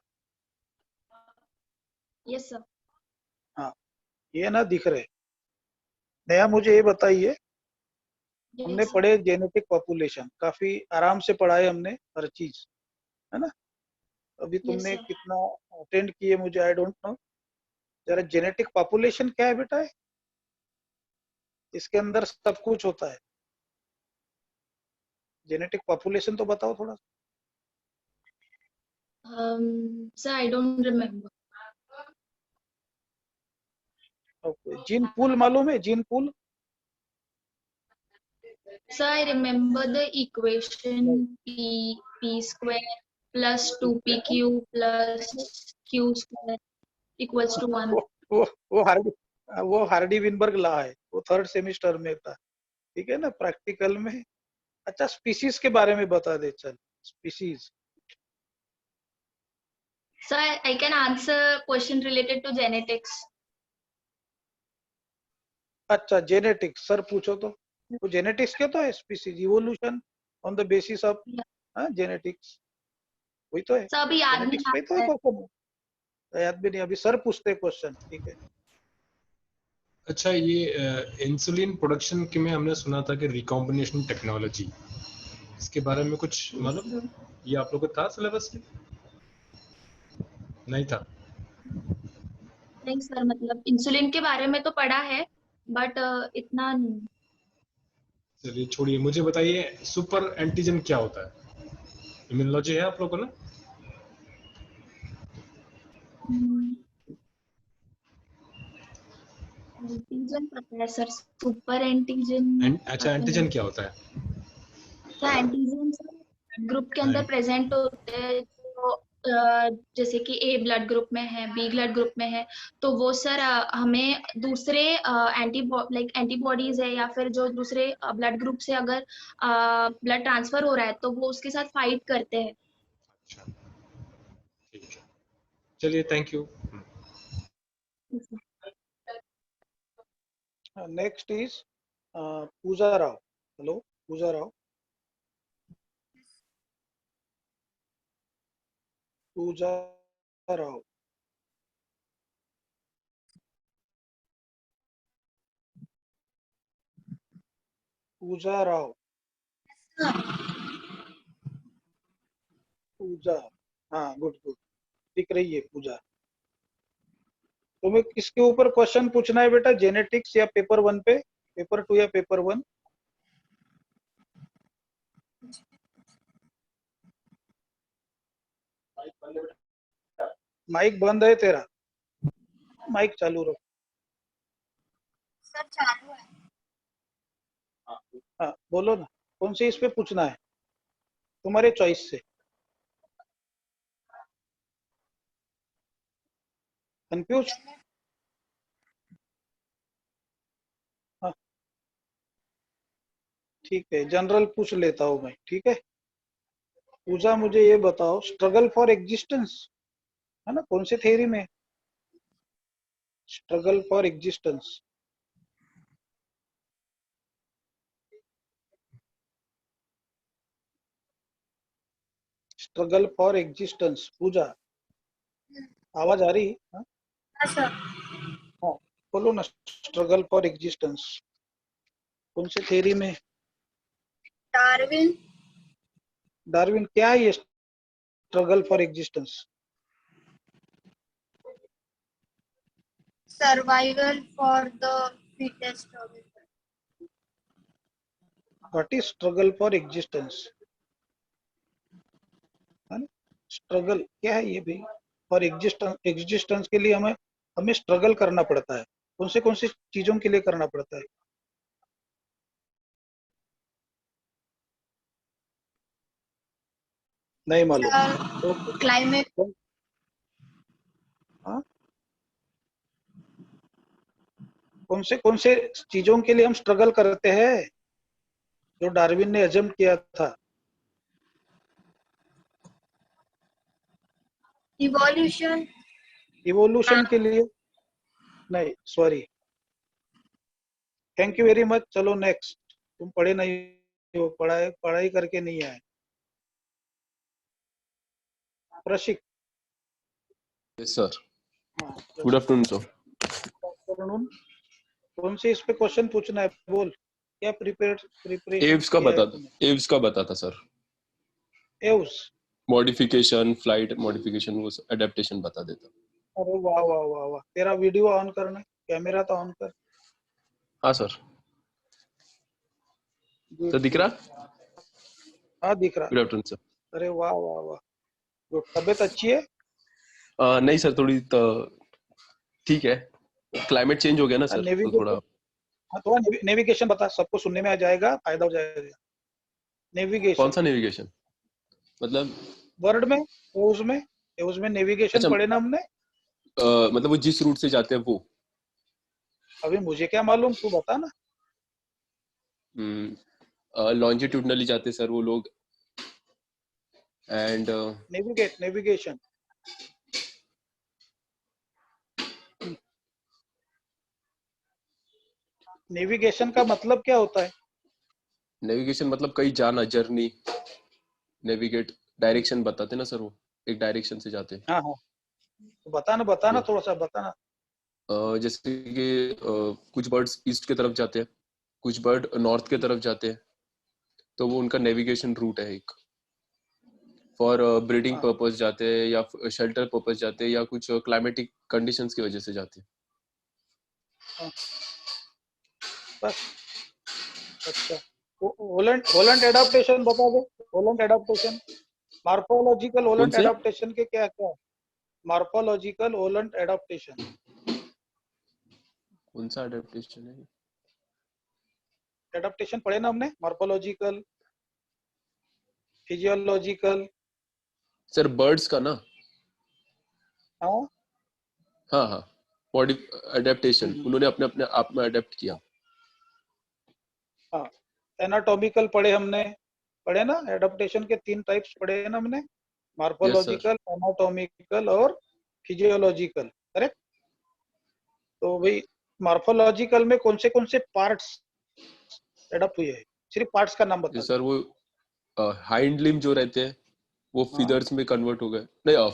Yes sir. हाँ ये ना दिख रहे। नेहा मुझे ये बताइए, हमने पढ़े जेनेटिक पॉपुलेशन, काफी आराम से पढ़ा है हमने हर चीज, है ना। अभी तुमने कितना अटेंड किए मुझे आई डोंट नो। जरा जेनेटिक पॉपुलेशन क्या है बेटा? इसके अंदर सब कुछ होता है। जेनेटिक पॉपुलेशन तो बताओ थोड़ा। Sir I don't remember. Okay gene pool मालूम है? Gene pool. Sir I remember the equation p square plus 2pq plus q square equals to 1। वो हार्डी विनबर्ग ला है, वो 3rd सेमेस्टर में था, ठीक है ना, प्रैक्टिकल में। अच्छा स्पीसीज के बारे में बता दे, चल species. Sir, I can answer question related to genetics. अच्छा जेनेटिक्स सर पूछो तो। वो जेनेटिक्स क्या तो है? Species evolution on the basis of genetics, वही तो है। सर अभी याद नहीं जेनेटिक्स पे तो है क्वेश्चन, याद भी नहीं, अभी सर पूछते हैं क्वेश्चन, ठीक है। अच्छा ये इंसुलिन प्रोडक्शन के में हमने सुना था कि रिकॉम्बिनेशन टेक्नोलॉजी, इसके बारे में कुछ मतलब ये आप लोगों को था सिलेबस में? नहीं था। नहीं सर, मतलब इंसुलिन के बारे में तो पढ़ा है बट इतना नहीं। चलिए छोड़िए, मुझे बताइए सुपर एंटीजन क्या होता है? इम्यूनोलॉजी है आप लोगों को ना? एंटीजन पता है सर, सुपर एंटीजन। अच्छा एंटीजन क्या होता है? सर एंटीजन ग्रुप के अंदर प्रेजेंट होते हैं जो जैसे कि ए ब्लड ग्रुप में है, बी ब्लड ग्रुप में है, तो वो सर हमें दूसरे एंटीबॉडीज है या फिर जो दूसरे ब्लड ग्रुप से अगर ब्लड ट्रांसफर हो रहा है तो वो उसके साथ फाइट करते हैं। ठीक है, चलिए, thank you. Next is Pooja Rao. Hello, Pooja Rao. Pooja Rao. Pooja Rao. पूजा, हाँ, गुड गुड, दिख रही है पूजा। तुम्हें किसके ऊपर क्वेश्चन पूछना है बेटा, जेनेटिक्स या पेपर 1 पे, पेपर 2 या पेपर 1? माइक बंद है तेरा, माइक चालू रखो। सर चालू है। हाँ बोलो ना, कौन से इस पे पूछना है तुम्हारे चॉइस से? कंफ्यूज? हाँ ठीक है, जनरल पूछ लेता हूँ मैं, ठीक है। पूजा, मुझे ये बताओ, स्ट्रगल फॉर एग्जिस्टेंस है ना, कौन से थ्योरी में? Struggle for existence, struggle for existence. Pooja, आवाज आ रही? हाँ हाँ, बोलो ना, स्ट्रगल फॉर एग्जिस्टेंस कौन से थ्योरी में? डार्विन। डार्विन, क्या है ये struggle for existence? Survival for the fittest. What is struggle for existence? Struggle क्या है ये भाई? फॉर एग्जिस्टेंस के लिए हमें स्ट्रगल करना पड़ता है। कौन सी चीजों के लिए करना पड़ता है? नहीं मालूम तो क्लाइमेट। हाँ, कौन से चीजों के लिए हम स्ट्रगल करते हैं जो डार्विन ने अजम्प्ट किया था? इवोल्यूशन। इवोल्यूशन के लिए नहीं, sorry, thank you very much. चलो नेक्स्ट, तुम पढ़े नहीं हो, पढ़ाई करके नहीं आए। प्रशिक। यस सर, हाँ, गुड आफ्टरनून सर। आफ्टरनून। कौन से इस पे क्वेश्चन पूछना है, बोल। क्या प्रिपरेशन एव्स का किया है बता, तुमने? एव्स का बताता sir, Aves, modification, flight modification, वो एडेप्टेशन बता देता। अरे वाह वाह वाह वाह, तेरा वीडियो ऑन करना, कैमरा तो ऑन कर। हाँ सर, तो दिख रहा? हाँ दिख रहा। Good afternoon sir. अरे वाह वाह वाह, गुड। तबीयत अच्छी है? नहीं सर, थोड़ी तो ठीक है, क्लाइमेट चेंज हो गया ना सर, तो थोड़ा। हाँ, थोड़ा नेविगेशन बता, सबको सुनने में आ जाएगा, फायदा हो जाएगा। नेविगेशन कौन सा नेविगेशन मतलब? वर्ड में, एव्स में नेविगेशन अच्छा, पढ़े ना हमने। मतलब वो जिस रूट से जाते हैं वो। अभी मुझे क्या मालूम, तू बता ना। लॉन्जिट्यूडनली जाते सर वो लोग, एंड नेविगेशन नेविगेशन का मतलब क्या होता है? नेविगेशन मतलब कहीं जाना, जर्नी, नेविगेट, डायरेक्शन बताते ना सर, वो एक डायरेक्शन से जाते हैं। हाँ हाँ, तो बताना थोड़ा सा बताना। जैसे कि कुछ बर्ड्स ईस्ट की तरफ जाते हैं, कुछ बर्ड नॉर्थ की तरफ जाते हैं, तो वो उनका नेविगेशन रूट है एक। फॉर ब्रीडिंग पर्पस जाते हैं, या शेल्टर पर्पस जाते हैं, या कुछ क्लाइमेटिक कंडीशंस की वजह से जाते हैं। बस, अच्छा। होलैंड एडाप्टेशन बता दो। होलैंड एडाप्टेशन, मॉर्फोलॉजिकल होलैंड से? एडाप्टेशन के क्या क्या? मॉर्फोलॉजिकल होलैंड एडाप्टेशन कौन सा एडाप्टेशन है? एडाप्टेशन पढ़े ना हमने, मॉर्फोलॉजिकल, फिजियोलॉजिकल। सर बर्ड्स का ना, हाँ हाँ हाँ, बॉडी एडेप्टेशन उन्होंने अपने अपने आप में अडेप्ट किया। हाँ, एनाटॉमिकल पढ़े ना, एडाप्टेशन के 3 टाइप्स पढ़े हैं ना हमने, मार्फोलॉजिकल, एनाटॉमिकल और फिजियोलॉजिकल, करेक्ट? तो भाई मार्फोलॉजिकल में कौन से पार्ट्स एडप्ट हुए हैं? सिर्फ पार्ट्स का नाम बता। सर वो हाइंड लिम्ब जो रहते हैं वो फीदर्स में कन्वर्ट हो गए। नहीं,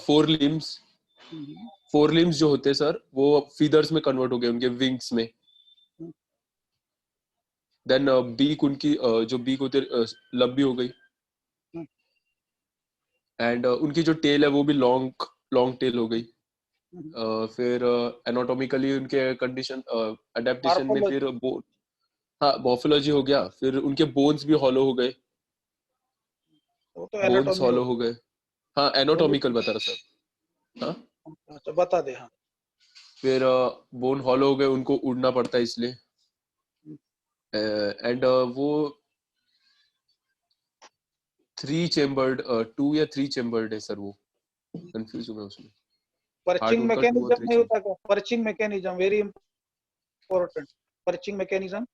फोर लिम्स जो होते हैं सर वो फीदर्स में कन्वर्ट हो गए, उनके विंग्स में। देन बीक, उनकी जो बीक होती है लंबी हो गई। एंड उनकी जो टेल है वो भी लॉन्ग टेल हो गई। फिर एनाटॉमिकली उनके कंडीशन अडेप्टेशन में फिर हाँ मॉर्फोलॉजी हो गया, फिर उनके बोन्स भी हॉलो हो गए, बोन्स हॉलो हो गए। हाँ एनाटॉमिकल बता रहा सर। हाँ अच्छा बता दे। हाँ फिर बोन हॉलो हो गए, उनको उड़ना पड़ता है इसलिए। एंड वो 3 चेम्बर्ड 2 या 3 चेम्बर्ड है सर, वो कंफ्यूज हूँ मैं उसमें। पर्चिंग मैकेनिज्म नहीं होता क्या? Perching mechanism very important. Perching mechanism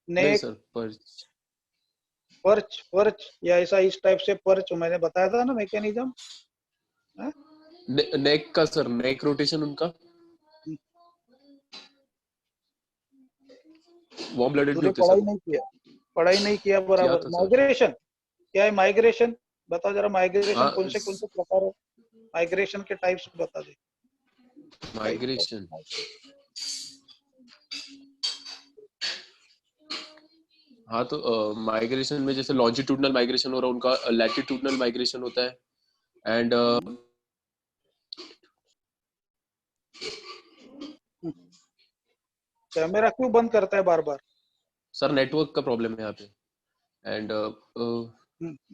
नहीं सर, पर्च या ऐसा इस टाइप से पर्च मैंने बताया था ना मैकेनिज्म। नेक का सर, नेक रोटेशन उनका वार्म ब्लडेड भी होते सर। पढ़ाई नहीं किया बराबर। माइग्रेशन क्या है? माइग्रेशन बताओ जरा। माइग्रेशन कौन से प्रकार है? माइग्रेशन के टाइप्स बता दे। माइग्रेशन हाँ तो माइग्रेशन में जैसे लॉन्जिट्यूडनल माइग्रेशन हो रहा है उनका, लैटिट्यूडनल माइग्रेशन होता है। एंड कैमरा क्यों बंद करता है बार बार? सर नेटवर्क का प्रॉब्लम है यहाँ पे। एंड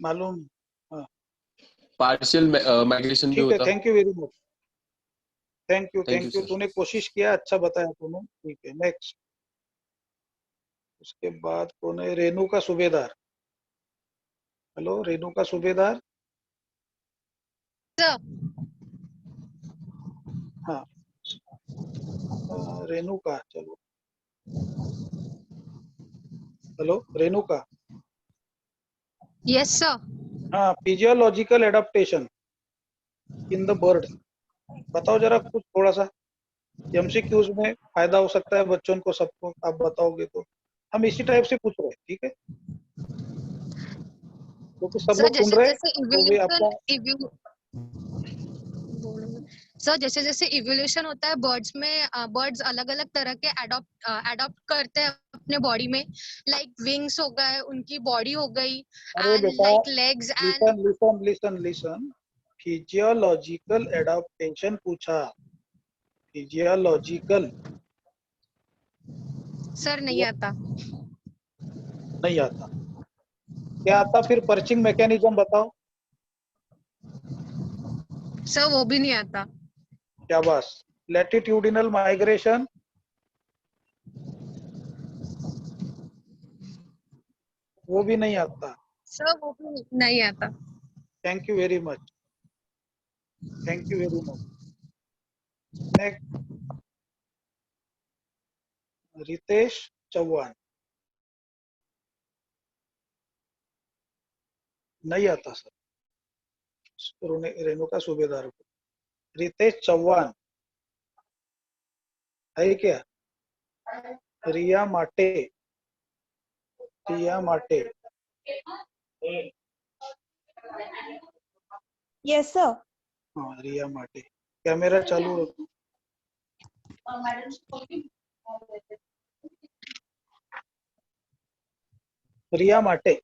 मालूम। पार्शियल माइग्रेशन भी होता है। Thank you very much. Thank you तूने कोशिश किया, अच्छा बताया तूने। ठीक है, नेक्स्ट। उसके बाद कौन है? रेणुका सूबेदार। हेलो रेणुका सूबेदार। हाँ रेणुका, चलो। हेलो रेणुका। Yes sir. हाँ, physiological adaptation in the bird, बताओ जरा कुछ थोड़ा सा। एमसीक्यूज में फायदा हो सकता है बच्चों को, सबको आप बताओगे तो। हम इसी टाइप से पूछ रहे हैं, ठीक है? क्योंकि सब लोग सुन रहे हैं। सर जैसे जैसे इवोल्यूशन होता है बर्ड्स में, बर्ड्स अलग अलग तरह के अडॉप्ट करते हैं अपने बॉडी में। लाइक विंग्स हो गए, उनकी बॉडी हो गई, and like legs and listen physiological adaptation पूछा। फिजियोलॉजिकल सर नहीं आता। नहीं आता? क्या आता फिर? पर्चिंग मैकेनिज्म बताओ। सर वो भी नहीं आता। क्या बात। लैटिट्यूडिनल माइग्रेशन वो भी नहीं आता? सर वो भी नहीं आता। Thank you very much. Thank you very much. Next Ritesh Chauhan. नहीं आता सर रेणुका सूबेदार को। रितेश चौहान है क्या? रिया माटे। रिया माटे। Yes sir. हाँ रिया माटे, कैमरा चालू रखो। रिया माटे।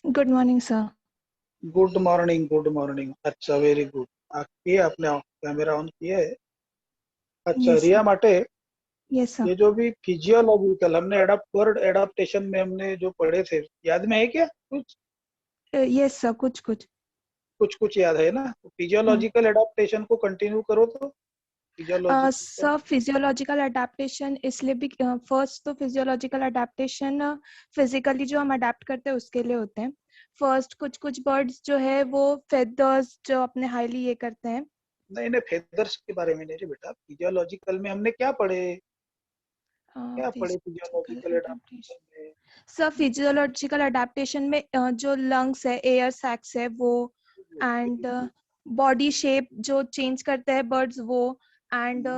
Good morning sir. Good morning, good morning. अच्छा वेरी गुड। आपने कैमरा ऑन किया है? अच्छा yes, रिया माटे। Yes sir. ये जो भी फिजियोलॉजिकल हमने वर्ड एडाप्टेशन में हमने जो पढ़े थे, याद में है क्या कुछ? यस सर, कुछ याद है ना? फिजियोलॉजिकल एडाप्टेशन को कंटिन्यू करो तो। सर फिजियोलॉजिकल अडेप्टेशन इसलिए भी, फर्स्ट तो फिजियोलॉजिकल अडेप्टेशन फिजिकली जो हम अडेप्ट करते हैं उसके लिए होते हैं। फर्स्ट कुछ बर्ड्स जो है वो फेदर्स जो अपने हाईली ये करते हैं, नहीं नहीं, फेदर्स के बारे में नहीं रे बेटा, फिजियोलॉजिकल में हमने क्या पढ़े, क्या पढ़े फिजियोलॉजिकल एडाप्टेशन में? सर फिजियोलॉजिकल अडेप्टेशन में जो लंग्स है, एयर सैक्स है वो, एंड बॉडी शेप जो चेंज करते हैं बर्ड्स वो, एंड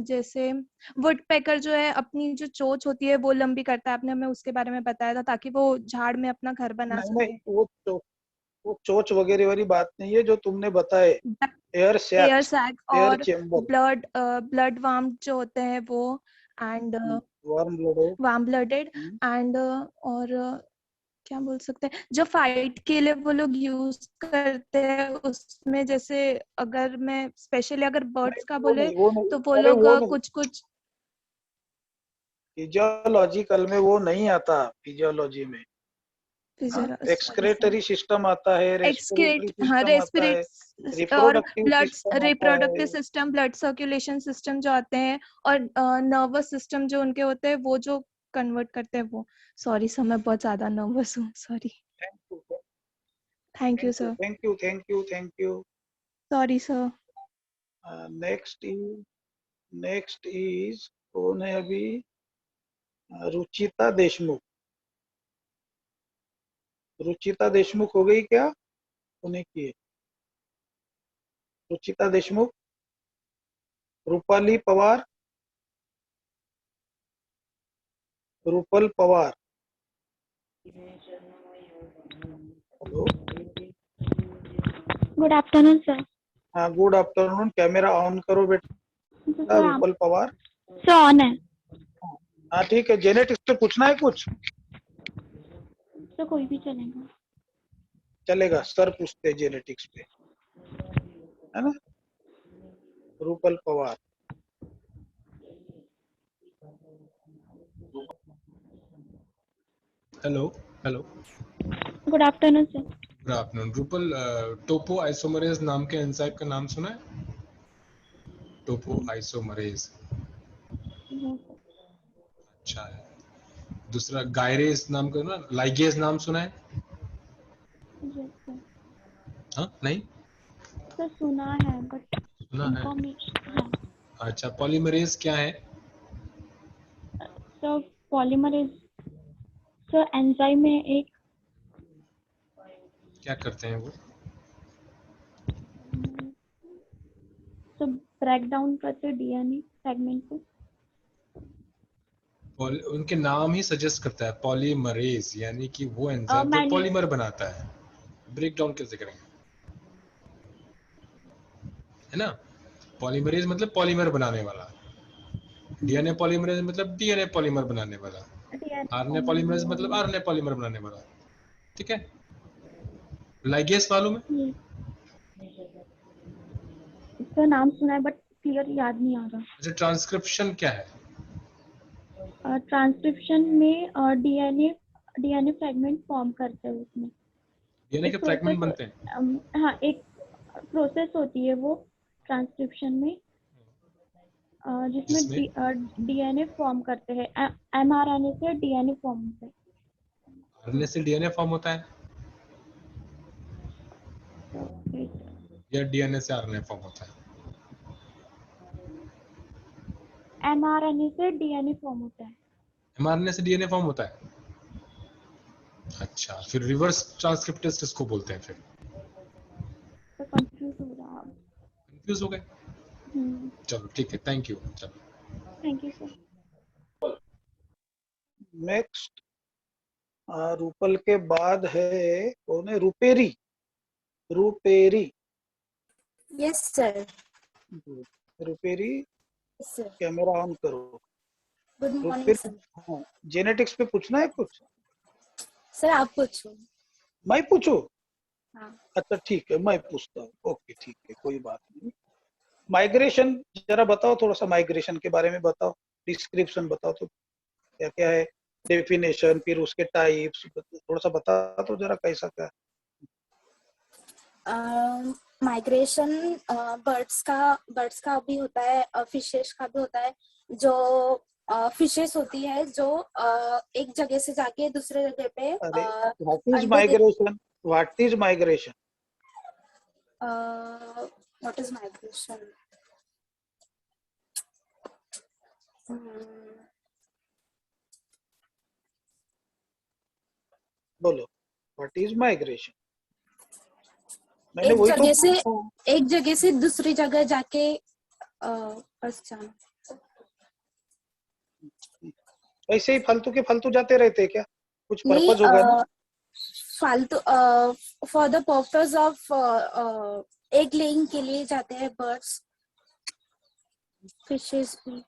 जैसे वुडपेकर जो है अपनी जो चोंच होती है वो लंबी करता है, आपने हमें उसके बारे में बताया था ताकि वो झाड़ में अपना घर बना नहीं सके। नहीं, वो चोच वगैरह वाली बात नहीं है जो तुमने बताए, air air sacs, sac air और चेम्बर, ब्लड वार्म जो होते हैं वो, एंड वार्म ब्लडेड, एंड और क्या बोल सकते हैं जो फाइट के लिए वो लोग यूज करते हैं उसमें, जैसे अगर मैं स्पेशली अगर बर्ड्स का बोले तो वो अरे लोग वो नहीं, कुछ फिजियोलॉजिकल में वो नहीं आता, फिजियोलॉजी में एक्सक्रेटरी सिस्टम आता है, रेस्पिरेटरी सिस्टम आता है, और रिप्रोडक्टिव सिस्टम आता रिप्रोडक्टिव है। सिस्टम, ब्लड सर्कुलेशन सिस्टम जो आते हैं, और नर्वस सिस्टम जो उनके होते हैं वो जो कन्वर्ट करते हैं वो। सॉरी सर, मैं बहुत ज्यादा नर्वस हूँ, sorry. Thank you sir. Thank you. Sorry sir. Next is कौन है अभी? रुचिता देशमुख। रुचिता देशमुख हो गई क्या? उन्हें की है Ruchita Deshmukh. Rupali Pawar, Rupal Pawar. Hello, good afternoon sir. हाँ गुड आफ्टरनून। कैमरा ऑन करो बेटा। रूपल पवार सर ऑन है। हाँ ठीक है। जेनेटिक्स पे पूछना है कुछ? सर कोई भी चलेगा। चलेगा, सर पूछते हैं जेनेटिक्स पे, है ना? Rupal Pawar. Hello hello, good afternoon sir. Good afternoon. Rupal, topoisomerase नाम के एंजाइम का नाम सुना है? Topoisomerase. अच्छा है। दूसरा गायरेज नाम का ना, लाइगेज नाम सुना है? हाँ नहीं सर सुना है बट सुना है। इंफॉर्मेशन। अच्छा, पॉलीमरेज क्या है? सर पॉलीमरेज सर एंजाइम है एक। क्या करते हैं वो? सर ब्रेक डाउन करते डीएनए फ्रेगमेंट को। उनके नाम ही सजेस्ट करता है पॉलीमरेज, यानी कि वो एंजाइम जो पॉलीमर बनाता है। ब्रेक डाउन कैसे करेंगे, है ना? पॉलीमरेज मतलब पॉलीमर बनाने वाला, डीएनए पॉलीमरेज मतलब डीएनए पॉलीमर बनाने वाला, आरएनए पॉलीमरेज मतलब आरएनए पॉलीमर बनाने वाला। ठीक है। लाइगेज मालूम है? सर नाम सुना है बट क्लियर याद नहीं आ रहा। अच्छा, ट्रांसक्रिप्शन क्या है? ट्रांसक्रिप्शन में डीएनए फ्रेगमेंट फॉर्म करते हैं उसमें। डीएनए के फ्रैगमेंट बनते हैं। हाँ, एक प्रोसेस होती है वो ट्रांसक्रिप्शन में, जिसमें डीएनए फॉर्म करते हैं। एमआरएनए से डीएनए फॉर्म होता है। आरएनए से डीएनए फॉर्म होता है या डीएनए से आरएनए फॉर्म होता है? एमआरएनए से डीएनए फॉर्म होता है। एमआरएनए से डीएनए फॉर्म होता है। अच्छा, फिर रिवर्स ट्रांसक्रिप्टेज किसको बोलते हैं फिर? तो कंफ्यूज हो रहा। कंफ्यूज हो गए? चलो ठीक है, थैंक यू। चलो thank you sir. Next Rupal के बाद है कौन है? Ruperi. Ruperi. Yes sir. Ruperi, sir camera on करो। Good morning sir. हाँ, जेनेटिक्स पे पूछना है कुछ? सर आप पूछो। मैं पूछूं? हाँ। अच्छा ठीक है, मैं पूछता हूँ। ओके ठीक है, कोई बात नहीं। माइग्रेशन जरा बताओ, थोड़ा सा माइग्रेशन के बारे में बताओ, डिस्क्रिप्शन बताओ तो क्या क्या है, डेफिनेशन, फिर उसके टाइप्स थोड़ा सा बता तो जरा कैसा क्या। माइग्रेशन बर्ड्स का भी होता है, फिशेस का भी होता है। जो फिशेस होती है जो एक जगह से जाके दूसरे जगह पे what is migration? What is migration? What is migration? बोलो, व्हाट इज माइग्रेशन? मैंने वही तो एक जगह से दूसरी जगह जाके बस जाना। ऐसे ही फालतू के फालतू जाते रहते हैं क्या? कुछ पर्पस होगा ना? फालतू for the purpose of egg laying के लिए जाते हैं बर्ड्स, फिशेस भी।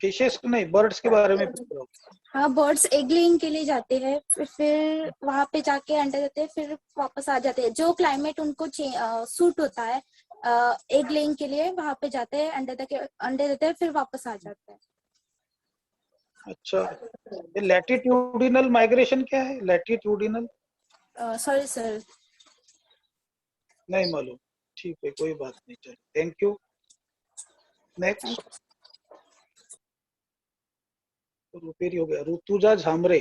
फिशेस नहीं, बर्ड्स के बारे में पूछ रहा हूँ। हाँ, बर्ड्स एग लेइंग के लिए जाते हैं, फिर वहां पे जाके अंडे देते हैं, फिर वापस आ जाते हैं। जो क्लाइमेट उनको सूट होता है एग लेइंग के लिए, वहां पे जाते हैं, अंडे देते हैं, फिर वापस आ जाते हैं। अच्छा, ये लैटिट्यूडिनल माइग्रेशन क्या है? लैटिट्यूडिनल सॉरी सर, नहीं मालूम। ठीक है, कोई बात नहीं, चलो, थैंक यू। नेक्स्ट रुपेरी हो गया। ऋतुजा झामरे।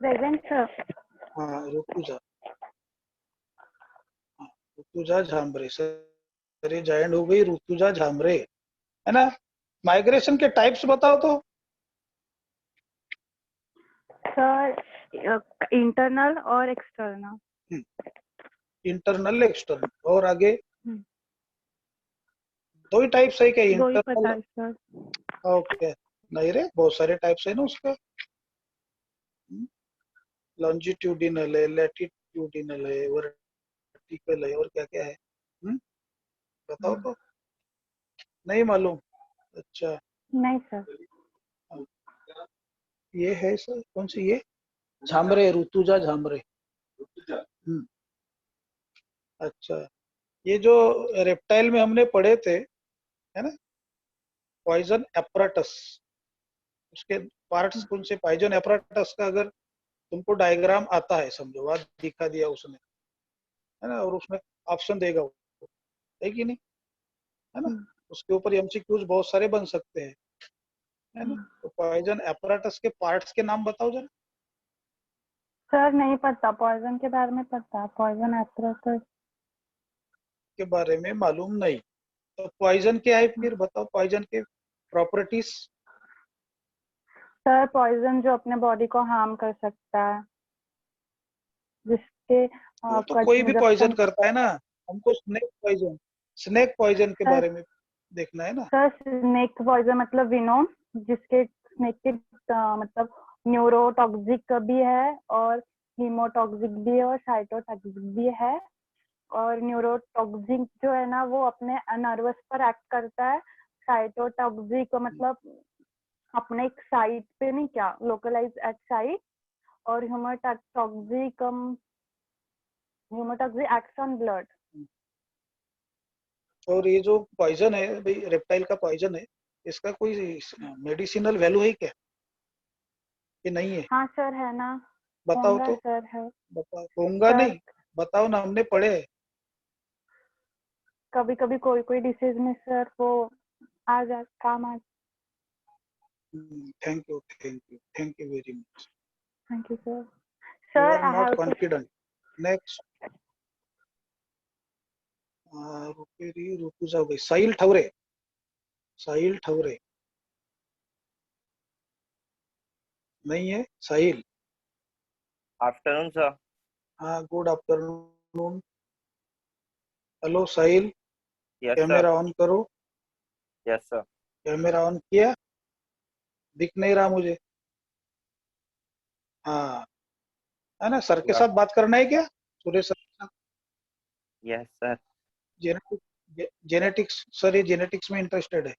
Present sir. हाँ, ऋतुजा झामरे सर, जॉइंट हो गई ऋतुजा झामरे, है ना? माइग्रेशन के टाइप्स बताओ तो। सर इंटरनल और एक्सटर्नल। इंटरनल एक्सटर्नल, और आगे दो ही टाइप्स है क्या? दो ही पता इंटरनल, है सर। ओके। नहीं रे, बहुत सारे टाइप्स है ना उसके। लॉन्जिट्यूडिनल है, लैटिट्यूडिनल है, वर्टिकल है, और क्या क्या है? बताओ तो। नहीं मालूम? अच्छा, नहीं सर। ये है सर, कौन सी? ये झामरे, ऋतुजा झामरे। अच्छा, ये जो रेप्टाइल में हमने पढ़े थे, है ना, पॉइजन एपराटस, उसके पार्ट्स कौन से? पॉइजन एपराटस का अगर तुमको डायग्राम आता है, समझो, वहां दिखा दिया उसने, है ना, और उसमें ऑप्शन देगा वो, है कि नहीं? है ना, उसके ऊपर एमसीक्यूज बहुत सारे बन सकते हैं, है ना? तो पॉइजन एपराटस के पार्ट्स के नाम बताओ जरा। सर नहीं पता, पॉइजन के बारे में पता, पॉइजन एपराटस के बारे में मालूम नहीं। तो पॉइजन क्या है फिर बताओ, पॉइजन के प्रॉपर्टीज। सर पॉइजन जो अपने बॉडी को हार्म कर सकता है, जिसके तो कोई भी पॉइजन करता है ना, हमको स्नेक पॉइजन के बारे में देखना है ना। सर स्नेक पॉइजन मतलब विनोम, जिसके स्नेक के मतलब न्यूरोटॉक्सिक भी है और हीमोटॉक्सिक भी है और साइटोटॉक्सिक भी है। और न्यूरोटॉक्सिक जो है ना, वो अपने नर्वस पर एक्ट करता है। साइटोटॉक्सिक मतलब अपने एक साइट पे नहीं, क्या लोकलाइज एट साइट। और हीमोटॉक्सिक एक्ट्स ऑन ब्लड। और ये जो पॉइजन है भाई, रेप्टाइल का पॉइजन है, इसका कोई मेडिसिनल वैल्यू है क्या कि नहीं है? हाँ सर है ना, बताओ तो। सर है। बताओ, होगा नहीं, बताओ ना, हमने पढ़े है। कभी कभी कोई कोई डिसीज में सर वो आ जा काम आ। Thank you, thank you, thank you very much. Thank you sir. You sir are not confident. Next Ruperi Rutuja हो गई। साहिल ठवरे, साहिल ठवरे नहीं है? Sahil, afternoon sir. हाँ, good afternoon. Hello Sahil, yes camera on करो। Yes sir. कैमरा ऑन किया? दिख नहीं रहा मुझे। हाँ, है ना, सर के साथ बात करना है क्या? सुरेश सर के साथ? Yes sir. जेनेटिक्स सर, ये जेनेटिक्स में इंटरेस्टेड है।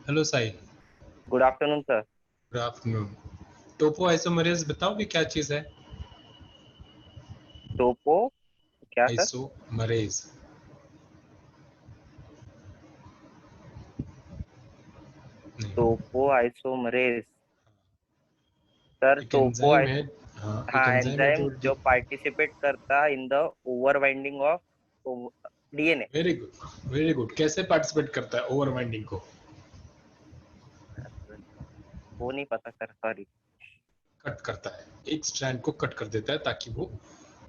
Hello Sahil. Good afternoon sir. Good afternoon. Topoisomerase बताओ भी क्या चीज है? टोपो क्या sir? Isomerase. Topoisomerase sir, एक टोपो एंजाइम है। हाँ, एक हाँ, एंजाइम है एंजाइम जो पार्टिसिपेट करता है in the over binding of DNA. Very good, very good. कैसे पार्टिसिपेट करता है ओवर बाइंडिंग को? वो नहीं पता सर, सॉरी। कट करता है, एक स्ट्रैंड को कट कर देता है ताकि वो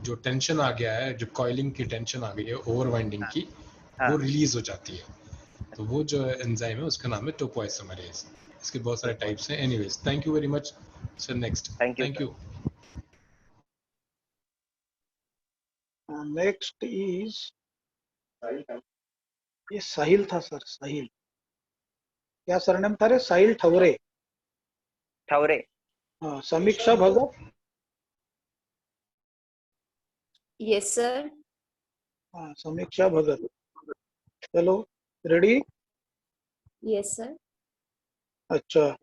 जो टेंशन आ गया है, जो कॉइलिंग की टेंशन आ गई है ओवर वाइंडिंग की, वो रिलीज हो जाती है। तो वो जो एंजाइम है उसका नाम है टोपोइसोमरेज। इसके बहुत सारे टाइप्स हैं। Anyways, thank you very much sir. Next. Thank you. Next is, ये साहिल था सर, साहिल। क्या सरनेम था रे? साहिल ठवरे। ठवरे। हाँ, समीक्षा भगत। Yes sir. हाँ, समीक्षा भगत। चलो, रेडी? Yes sir. अच्छा,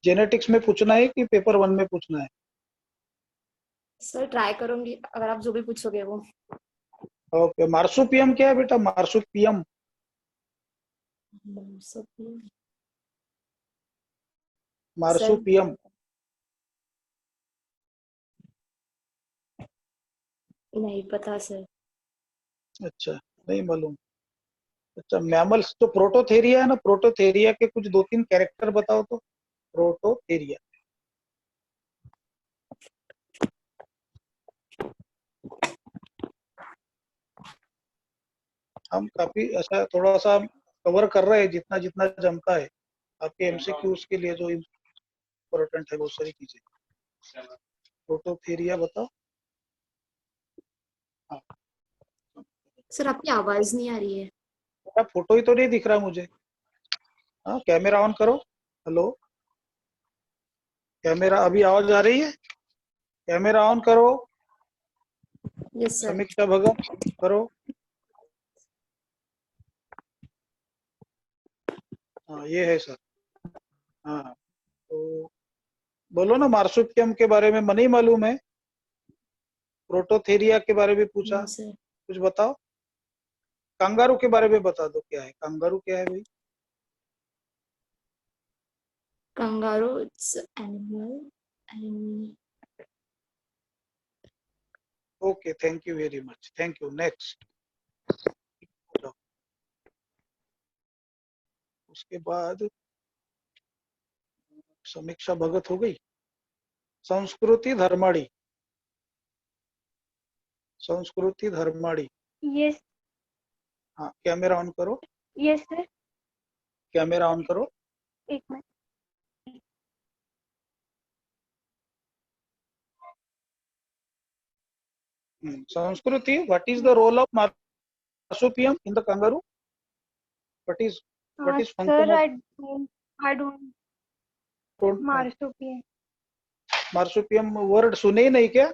जेनेटिक्स में पूछना है कि पेपर 1 में पूछना है? सर ट्राई करूंगी, अगर आप जो भी पूछोगे वो। ओके, मार्सुपियम क्या है बेटा? मार्सुपियम। मार्सुपियम। नहीं पता सर। अच्छा, नहीं मालूम। अच्छा, मैमल्स तो प्रोटोथेरिया है ना, प्रोटोथेरिया के कुछ 2-3 कैरेक्टर बताओ तो। प्रोटोथेरिया। हम काफी ऐसा थोड़ा सा कवर कर रहे हैं जितना जितना जमता है आपके एमसीक्यूज के लिए, जो इम्पोर्टेंट है बहुत सारी चीजें। प्रोटोथेरिया बताओ। हाँ। सर आपकी आवाज नहीं आ रही है। मेरा फोटो ही तो नहीं दिख रहा मुझे। हाँ, कैमरा ऑन करो। हेलो, कैमरा, अभी आवाज आ रही है? कैमरा ऑन करो। Yes sir. समीक्षा भगत करो। हाँ, ये है सर। हाँ, तो बोलो ना, मार्सुपियम के बारे में मन ही मालूम है, प्रोटोथेरिया के बारे में पूछा, कुछ बताओ। कंगारू के बारे में बता दो, क्या है कंगारू? क्या है भाई? Kangaroo it's animal. Okay, thank you very much, thank you. Next. उसके बाद समीक्षा भगत हो गई। संस्कृति धर्माड़ी। संस्कृति धर्माड़ी। यस। हाँ, कैमरा ऑन करो। Yes sir. कैमरा ऑन करो। एक minute. Sanskriti, what is the role of marsupium in the kangaroo? What is function Sir, of I don't marsupium. marsupium word सुने ही नहीं क्या?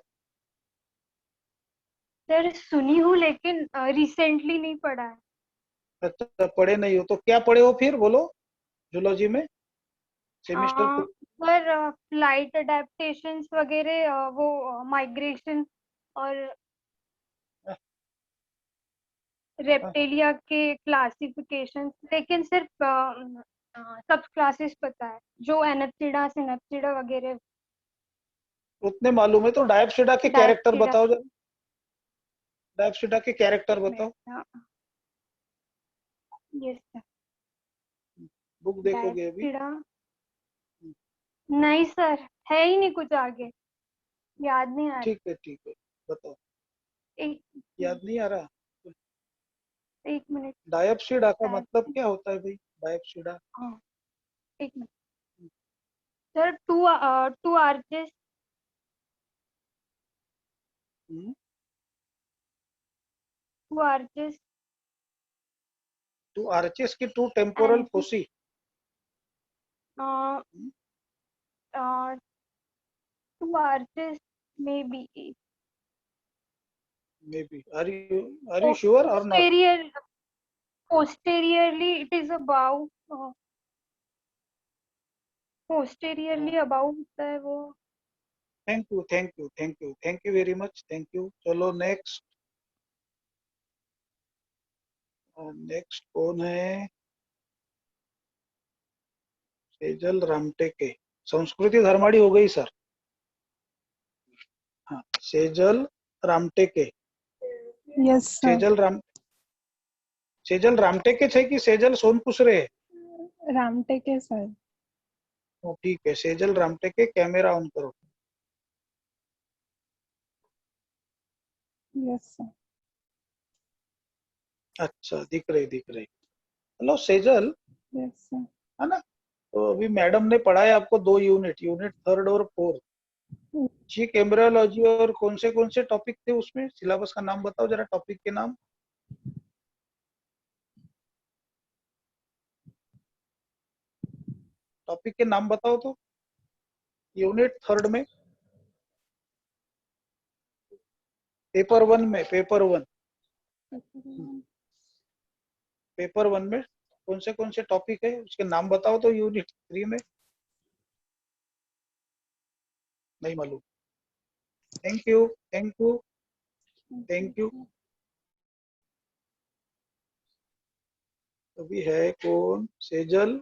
सर सुनी हूँ लेकिन रिसेंटली नहीं पढ़ा है। अच्छा, पढ़े नहीं हो तो क्या पढ़े हो फिर, बोलो। जूलॉजी में सेमिस्टर सर फ्लाइट अडेप्टेशंस वगैरह, वो माइग्रेशन और रेप्टेलिया के क्लासिफिकेशन, लेकिन सिर्फ सब क्लासेस पता है, जो एनएप्सिडा सिनेप्सिडा वगैरह उतने मालूम है। तो डायप्सिडा के कैरेक्टर बताओ जरा। डायप्सिडा के कैरेक्टर बताओ। Yes sir. बुक देखोगे अभी? नहीं सर, है ही नहीं कुछ आगे, याद नहीं आ रहा। ठीक है, बताओ। याद नहीं आ रहा? एक मिनट। डायप्सिडा का मतलब क्या होता है भाई? डायप्सिडा। हाँ, एक minute sir. Two arches. Two arches. Two arches की two temporal fossae. Two arches maybe. Are you sure or not? Posteriorly it is above. Posteriorly above होता है वो। Thank you very much, thank you। चलो next. Next कौन है? सेजल रामटेके। संस्कृति धर्माड़ी हो गई सर। हाँ, सेजल रामटेके। Yes sir. सेजल रामटेके छे कि सेजल सोनपुसरे? रामटेके सर। ठीक है, सेजल रामटेके कैमरा ऑन करो। Yes sir. अच्छा, दिख रही। Hello Sejal, yes sir. है ना? तो अभी मैडम ने पढ़ाया आपको 2 यूनिट 3rd और 4th, चीक एम्ब्रियोलॉजी, और कौन से टॉपिक थे उसमें? सिलेबस का नाम बताओ जरा, टॉपिक के नाम। टॉपिक के नाम बताओ तो, यूनिट 3rd में, पेपर 1 में, पेपर 1 में कौन से टॉपिक है उसके नाम बताओ तो, यूनिट 3 में। नहीं मालूम? Thank you. अभी है कौन? सेजल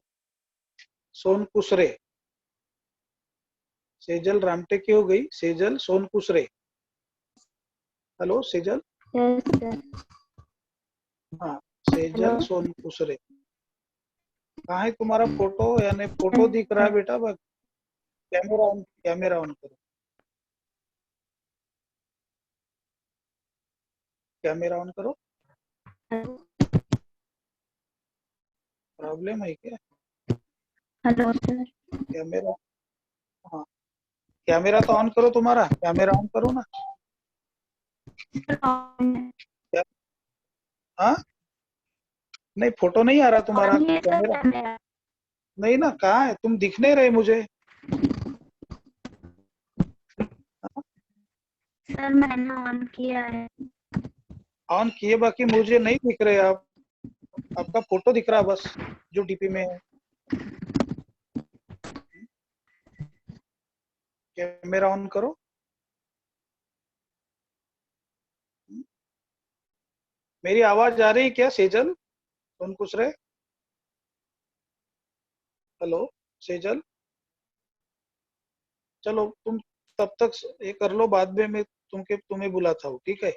सोनकुसरे। सेजल रामटेके हो गई, Sejal Sonkusare. Hello Sejal. Yes sir. हाँ, सेजल सोनकुसरे। कहाँ है तुम्हारा फोटो? यानी फोटो दिख रहा है बेटा, बस कैमरा ऑन करो। कैमरा ऑन करो। प्रॉब्लम है क्या? Hello sir. कैमरा, हाँ कैमरा तो ऑन करो, तुम्हारा कैमरा ऑन करो ना। हाँ, नहीं फोटो नहीं आ रहा तुम्हारा कैमरा। नहीं ना, कहाँ है? तुम दिख नहीं रहे मुझे। सर मैंने ऑन किया है। ऑन किए, बाकी मुझे नहीं दिख रहे आप। आपका फोटो दिख रहा बस, जो डीपी में है। कैमरा ऑन करो। मेरी आवाज आ रही क्या सेजल सोनकुसरे? हेलो सेजल। चलो तुम तब तक ये कर लो, बाद में मैं तुम्हें बुलाता हूँ, ठीक है?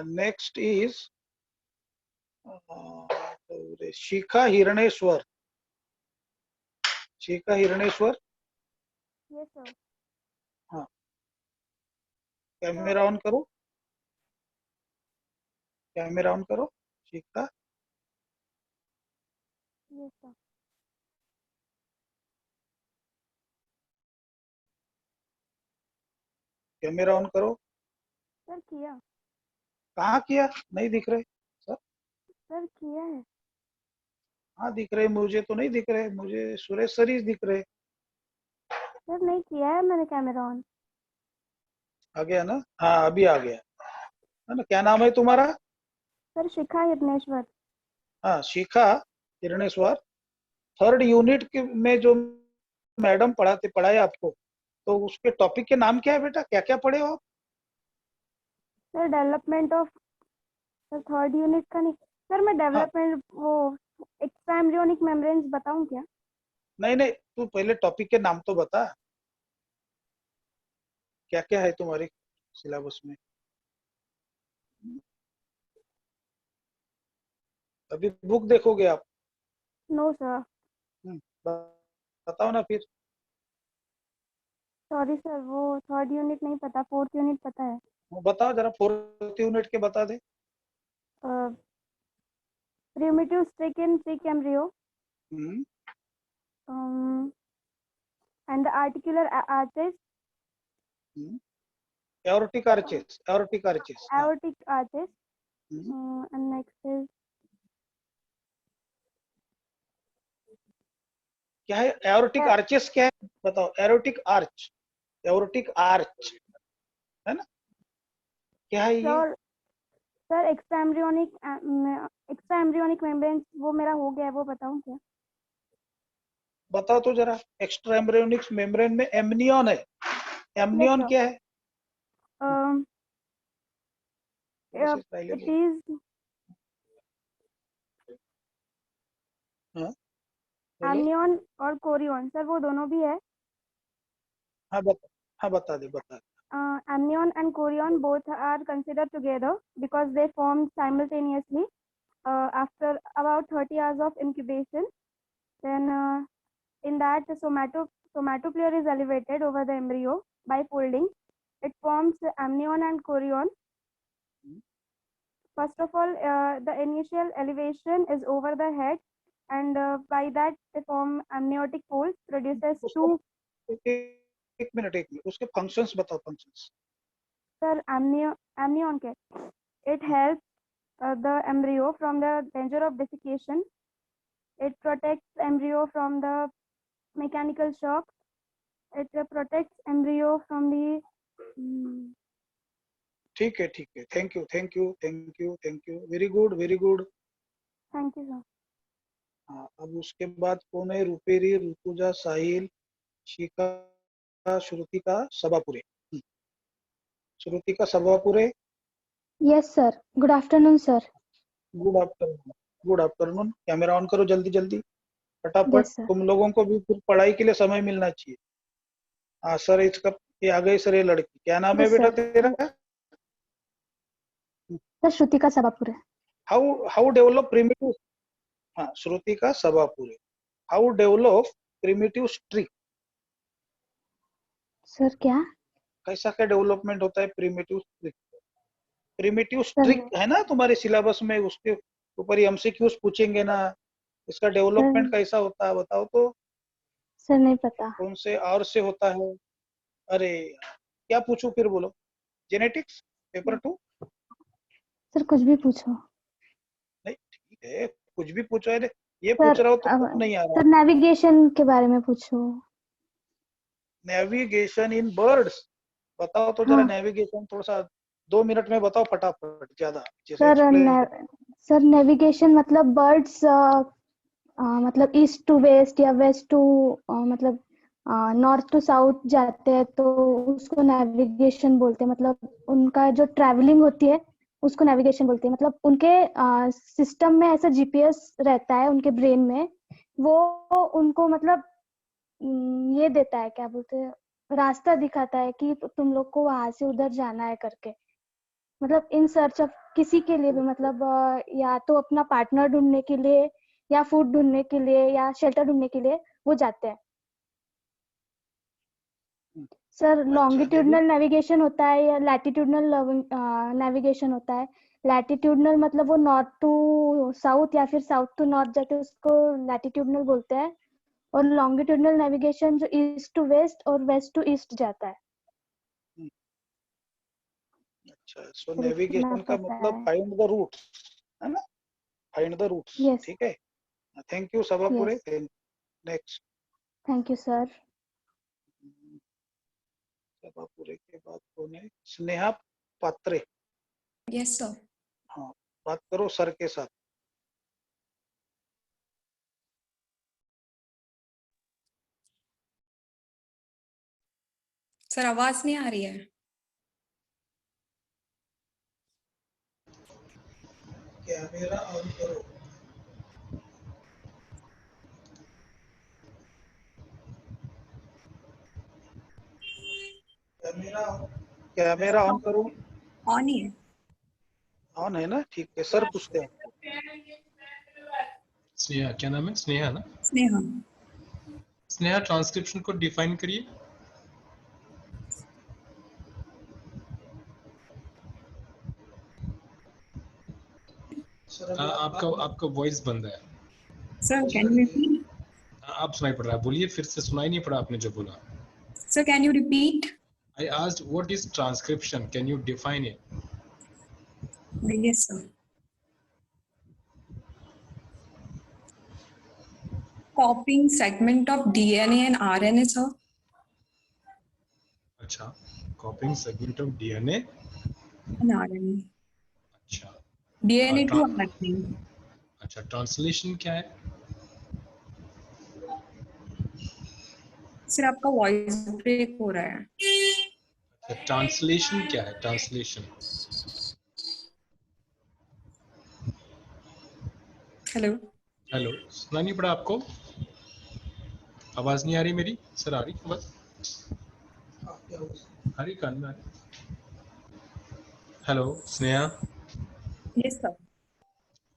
Next is Shikha Hirneshwar. Shikha Hirneshwar. Yes sir. हाँ, कैमरा ऑन करो। कैमरा ऑन करो Shikha. Yes sir. Camera on करो। सर किया। कहाँ किया? नहीं दिख रहे सर। सर किया है। हाँ दिख रहे, मुझे तो नहीं दिख रहे, मुझे सुरेश सर ही दिख रहे। सर नहीं किया है मैंने कैमरा ऑन। आ गया ना? हाँ अभी आ गया, है ना? क्या नाम है तुम्हारा? सर शिखा हिरणेश्वर। हाँ शिखा हिरणेश्वर। 3rd यूनिट के में जो मैडम पढ़ाए आपको, तो उसके टॉपिक के नाम क्या है बेटा? क्या क्या पढ़े हो आप? Sir development of, sir 3rd unit का नहीं सर, मैं डेवलपमेंट वो एक्स्ट्रा एम्ब्रियोनिक मेम्ब्रेन्स बताऊं क्या? नहीं, तू पहले टॉपिक के नाम तो बता, क्या क्या है तुम्हारे सिलेबस में? अभी बुक देखोगे आप? No sir. बताओ ना फिर। सॉरी सर, वो 3rd यूनिट नहीं पता, 4th यूनिट पता है। बताओ जरा, 4th यूनिट के बता दे। प्रिमिटिव स्टिक इन चिक embryo and the articular arches. Aortic arches. Aortic arches. And next is क्या है? एरोटिक आर्चेस क्या है बताओ? एरोटिक आर्च, एरोटिक आर्च है ना? क्या है ये? सर एक्स्ट्रा एम्ब्रियोनिक मेम्ब्रेन, वो मेरा हो गया है, वो बताऊं क्या? बताओ तो जरा। एक्स्ट्रा एम्ब्रियोनिक मेम्ब्रेन में एमनियन है। एमनियन क्या है? इट इज एमनियन और कोरियन सर, वो दोनों भी है। हाँ बता दे। Amnion and chorion both are considered together because they form simultaneously after about 30 hours of incubation. Then that the somatoplayer is elevated over the embryo by folding. It forms amnion and chorion. First of all, the initial elevation is over the head, and by that they form amniotic folds, produces two. एक minute उसके functions बताओ functions. Sir, amnion के it helps the embryo from the danger of desiccation. It protects embryo from the mechanical shock. It protects embryo from the. ठीक है thank you very good. Thank you sir. हाँ, अब उसके बाद कौन है? Ruperi, Rutuja, Sahil, Shikha, Shrutika, Sabhapure. Shrutika Sabhapure. Yes sir. Good afternoon sir. Good afternoon. Camera on करो जल्दी फटाफट. Yes sir. तुम लोगों को भी फिर पढ़ाई के लिए समय मिलना चाहिए. हाँ सर, इसका ये आ गई सर. ये लड़की क्या नाम है Yes, बेटा sir. तेरा? Sir Shrutika Sabapure. How develop primitive. हाँ, Shrutika Sabhapure. How develop primitive streak. Sir क्या? कैसा क्या डेवलपमेंट होता है प्रिमिटिव स्ट्रिक? प्रिमिटिव स्ट्रिक है ना तुम्हारे सिलेबस में, उसके ऊपर एमसीक्यूज पूछेंगे ना. इसका डेवलपमेंट कैसा होता है बताओ तो. सर नहीं पता. कौन से और से होता है? अरे क्या पूछूं फिर बोलो. Genetics paper 2. सर कुछ भी पूछो. नहीं ठीक है, कुछ भी पूछो. अरे ये सर पूछ रहा हो तो कुछ नहीं आ रहा. सर नेविगेशन के बारे में पूछो. नेविगेशन इन बर्ड्स बताओ तो जरा. हाँ. नेविगेशन थोड़ा सा 2 मिनट में बताओ फटाफट. ज्यादा सर नेविगेशन मतलब बर्ड्स मतलब ईस्ट टू वेस्ट या वेस्ट टू मतलब नॉर्थ टू साउथ जाते हैं तो उसको नेविगेशन बोलते हैं. मतलब उनका जो ट्रैवलिंग होती है उसको नेविगेशन बोलते हैं. मतलब उनके सिस्टम में ऐसा जीपीएस रहता है उनके ब्रेन में, वो उनको मतलब ये देता है, क्या बोलते हैं, रास्ता दिखाता है कि तुम लोग को वहां से उधर जाना है करके. मतलब इन सर्च ऑफ किसी के लिए भी, मतलब या तो अपना पार्टनर ढूंढने के लिए या फूड ढूंढने के लिए या शेल्टर ढूंढने के लिए वो जाते हैं. सर लॉन्गिट्यूडनल नेविगेशन होता है या लैटिट्यूडनल नेविगेशन होता है. लैटिट्यूडनल मतलब वो नॉर्थ टू साउथ या फिर साउथ टू नॉर्थ जाते हैं, उसको लैटिट्यूडनल बोलते हैं. और लॉन्गिट्यूडनल नेविगेशन जो ईस्ट टू वेस्ट और वेस्ट टू ईस्ट जाता है. अच्छा, सो नेविगेशन का मतलब फाइंड द रूट्स है ना. Find the roots. ठीक है. Thank you Sabhapure. Next. Thank you sir. Sabhapure के बाद कौन है? स्नेहा पात्रे. Yes sir. हाँ, बात करो सर के साथ. सर आवाज नहीं आ रही है. कैमरा ऑन करो. कैमरा ऑन करो. ऑन ही है. ऑन है ना. ठीक है. सर पूछते हैं. स्नेहा, क्या नाम है? स्नेहा ना. स्नेहा. स्नेहा ट्रांसक्रिप्शन को डिफाइन करिए. आपका वॉइस बंद है. Sir can you repeat. आप सुनाई पड़ रहा है, बोलिए. फिर से सुनाई नहीं पड़ा आपने जो बोला. Sir can you repeat. I asked what is transcription. Can you define it? Yes sir. Copying segment of DNA and RNA sir. अच्छा, copying segment of DNA and RNA. अच्छा. DNA to RNA. अच्छा, translation क्या है? Sir आपका voice break हो रहा है. Translation क्या है? ट्रांसलेशन. हेलो. हेलो, सुना नहीं पड़ा आपको? आवाज नहीं आ रही मेरी? सर आ रही आवाज? आ रही कान में आ रही. Hello Sneha. Yes sir.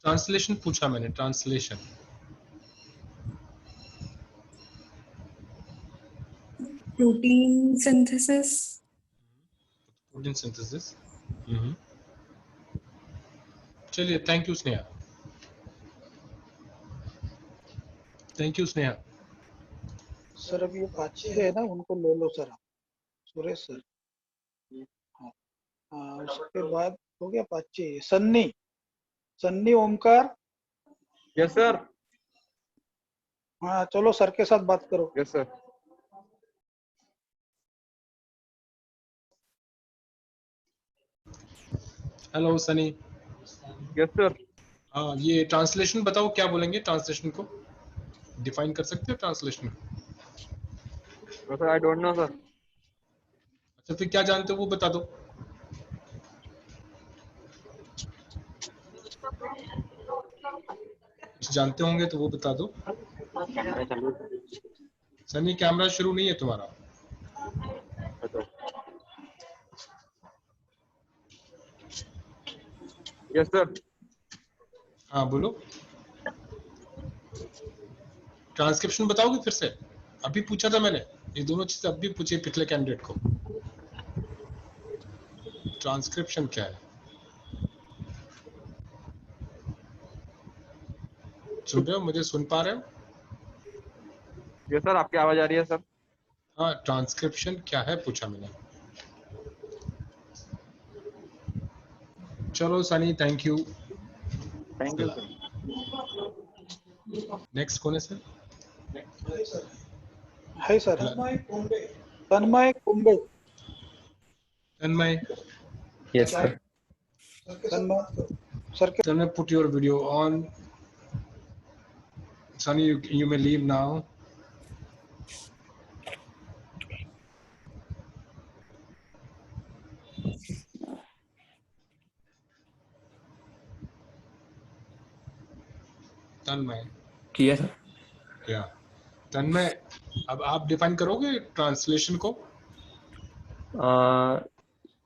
Translation पूछा मैंने. Translation. protein synthesis. Protein synthesis. चलिए, thank you Sneha. Thank you Sneha. Sir अब ये पाचे है ना, उनको ले लो सर, सुरेश सर। हाँ, उसके बाद हो गया पाचे। सन्नी, सन्नी ओमकार। Yes sir. हाँ चलो सर के साथ बात करो। यस सर। हेलो सनी। Yes sir. हाँ, ये ट्रांसलेशन बताओ, क्या बोलेंगे ट्रांसलेशन को? डिफाइन कर सकते हो ट्रांसलेशन को? Sir I don't know sir. अच्छा, फिर क्या जानते हो वो बता दो। कुछ जानते होंगे तो वो बता दो। सनी, कैमरा शुरू नहीं है तुम्हारा। Yes sir. हाँ बोलो। ट्रांसक्रिप्शन बताओगे फिर से? अभी पूछा था मैंने ये दोनों चीजें, अभी पूछे पिछले कैंडिडेट को। ट्रांसक्रिप्शन क्या है? सुन रहे हो? मुझे सुन पा रहे हो? यस सर, आपकी आवाज आ रही है सर। हाँ, ट्रांसक्रिप्शन क्या है पूछा मैंने। चलो Sunny, thank you. Thank you sir. Next कौन है सर? है सर, तन्मय कुंबे। तन्मय। Yes, sir. तन्मय सर के। Tन्मय, put your video on. Sunny, you may leave now. तन्मय। किया सर। क्या तन्मय, अब आप डिफाइन करोगे ट्रांसलेशन को?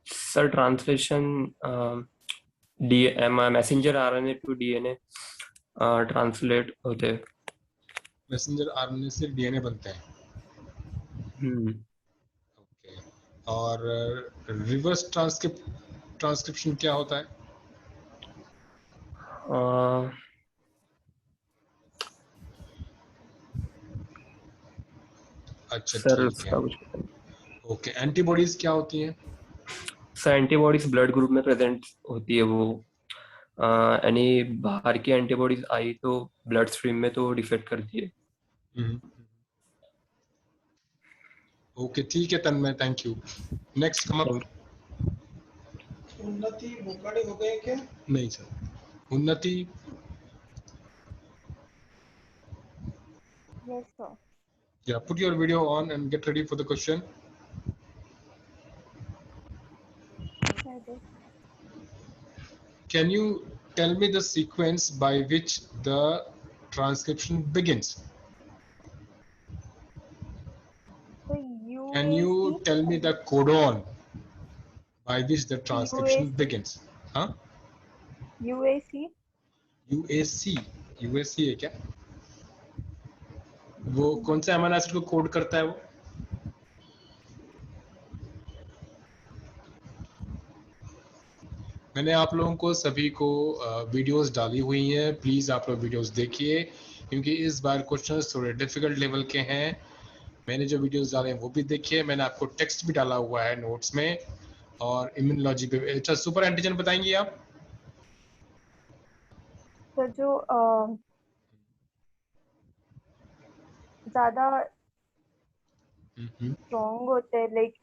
Sir translation messenger RNA to DNA translate होते हैं। मैसेंजर आरएनए से डीएनए बनते हैं। ओके। और रिवर्स ट्रांसक्रिप्शन क्या होता है? अच्छा सर ठीक है। उसका कुछ ओके, एंटीबॉडीज क्या होती हैं? सर एंटीबॉडीज ब्लड ग्रुप में प्रेजेंट होती है। वो यानी बाहर की एंटीबॉडीज आई तो ब्लड स्ट्रीम में तो डिफेक्ट करती है। ओके ठीक है Tanmay, thank you. Next come up. Unnati Bokade हो गए क्या? नहीं सर। उन्नति। Yes, sir. Yeah, put your video on and get ready for the question. Can you tell me the sequence by which the transcription begins? Can you tell me the codon by which the transcription begins? Huh? UAC. UAC. UAC है क्या? वो कौन सा amino acid को code करता है वो? मैंने आप लोगों को सभी को वीडियोस डाली हुई हैं, प्लीज आप लोग वीडियोस देखिए क्योंकि इस बार क्वेश्चंस थोड़े डिफिकल्ट लेवल के हैं। मैंने जो वीडियोस डाले हैं वो भी देखिए, मैंने आपको टेक्स्ट भी डाला हुआ है नोट्स में और इम्यूनोलॉजी पे। अच्छा, सुपर एंटीजन बताएंगे आप? तो जो ज्यादा स्ट्रॉन्ग होते हैं, लाइक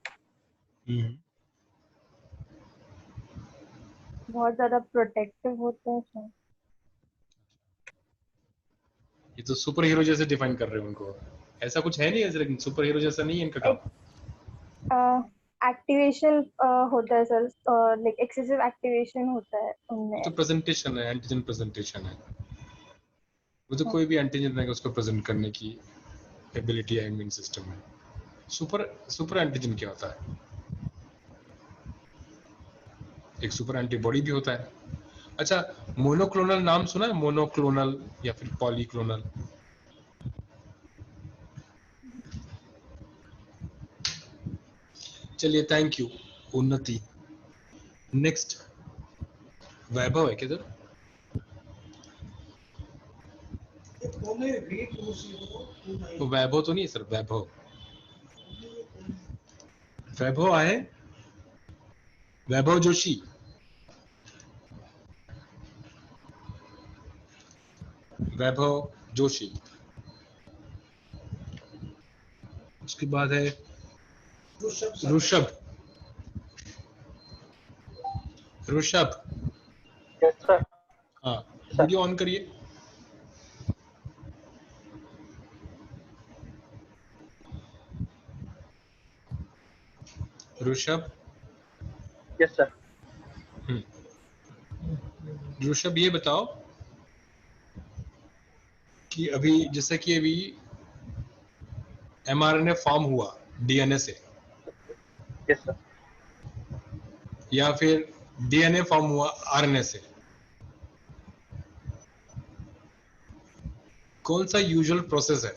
बहुत ज्यादा प्रोटेक्टिव होते हैं सर। ये तो सुपर हीरो जैसे डिफाइन कर रहे हो उनको। ऐसा कुछ है नहीं, लेकिन सुपर हीरो जैसा नहीं है इनका काम। एक्टिवेशन होता है सर, लाइक एक्सेसिव एक्टिवेशन होता है उनमें। तो प्रेजेंटेशन है, एंटीजन प्रेजेंटेशन है। वो तो कोई भी एंटीजन रहेगा उसको प्रेजेंट करने की एबिलिटी है इम्यून सिस्टम में। सुपर एंटीजन क्या होता है? एक सुपर एंटीबॉडी भी होता है। अच्छा, मोनोक्लोनल नाम सुना है? मोनोक्लोनल या फिर पॉलीक्लोनल? चलिए थैंक यू उन्नति। नेक्स्ट वैभव है किधर? वैभव तो नहीं है सर, वैभव वैभव आए, वैभव जोशी। वैभव जोशी। उसके बाद है ऋषभ। ऋषभ हाँ, वीडियो ऑन करिए। ऋषभ। Yes sir. ऋषभ ये बताओ कि अभी जैसे कि अभी mRNA फॉर्म हुआ DNA से, यस सर। या फिर DNA फॉर्म हुआ RNA से, कौन सा यूजुअल प्रोसेस है?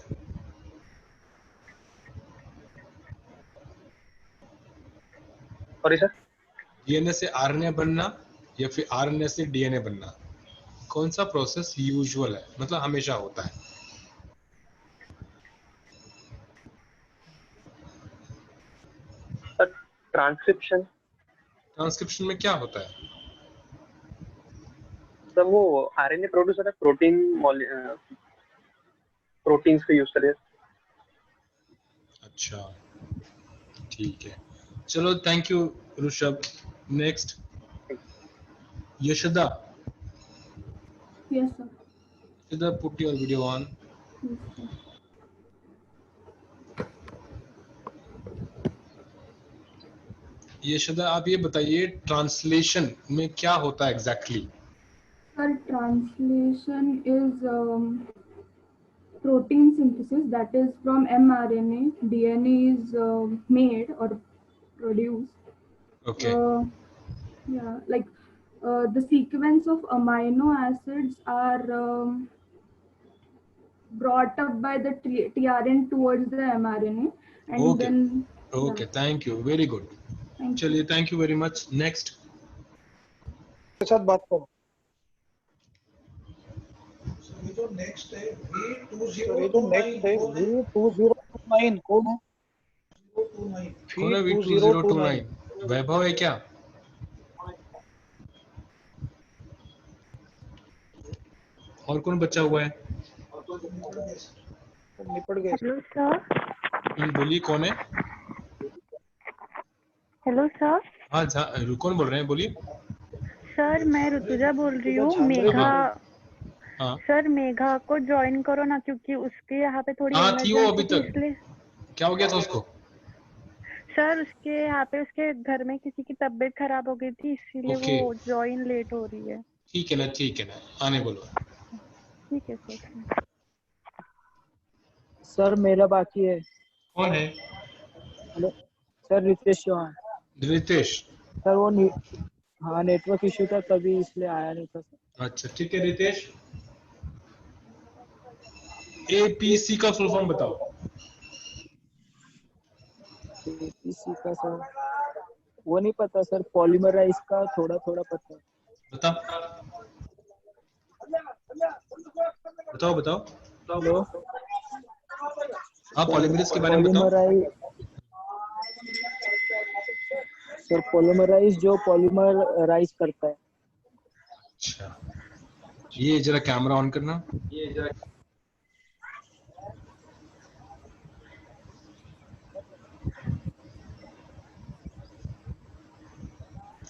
Sorry sir. DNA से RNA बनना या फिर RNA से DNA बनना, कौन सा प्रोसेस यूजुअल है, मतलब हमेशा होता है? Sir transcription. ट्रांसक्रिप्शन में क्या होता है? सर वो आरएनए प्रोड्यूस होता है, प्रोटीन्स का यूज करिए। अच्छा ठीक है, चलो thank you Rishabh. Next Yashoda. Yes, sir. Yashoda put your video on. Yes, sir. Yashoda आप ये बताइए ट्रांसलेशन में क्या होता है exactly? Sir, translation is protein synthesis, that is from mRNA. DNA is made or produced. Okay. Yeah, like the sequence of amino acids are brought up by the tRNA towards the mRNA, and Okay. then Okay, yeah. thank you, very good. चलिए thank you very much. Next के साथ बात करो। ये जो next है V2029 कौन है? कौन है V2029? वैभव है क्या? और कौन बचा हुआ है? निपट गए। Hello sir. बोलिए कौन है? Hello sir. हाँ कौन बोल रहे हैं, बोलिए। सर मैं ऋतुजा बोल रही हूँ। मेघा। हाँ सर मेघा को ज्वाइन करो ना, क्योंकि उसके यहाँ पे थोड़ी हाँ थी वो अभी इमरजेंसी थी, तक। इसलिए। क्या हो गया था उसको? सर उसके यहाँ पे उसके घर में किसी की तबीयत खराब हो गई थी, इसीलिए Okay. वो ज्वाइन लेट हो रही है। ठीक है ना, ठीक है ना, आने बोलो। ठीक है सर। सर मेरा बाकी है। कौन है? Hello sir, Ritesh Chauhan. Ritesh. Sir वो हाँ नेटवर्क इश्यू था तभी, इसलिए आया नहीं था सर। अच्छा ठीक है रितेश। APC का फुल फॉर्म बताओ। APC का सर वो नहीं पता सर, पॉलीमराइज का थोड़ा थोड़ा पता है। बताओ बताओ बताओ। हेलो हाँ पॉलीमरेज के बारे में बताओ। सर पॉलीमराइज जो पॉलीमराइज करता है। अच्छा ये जरा कैमरा ऑन करना।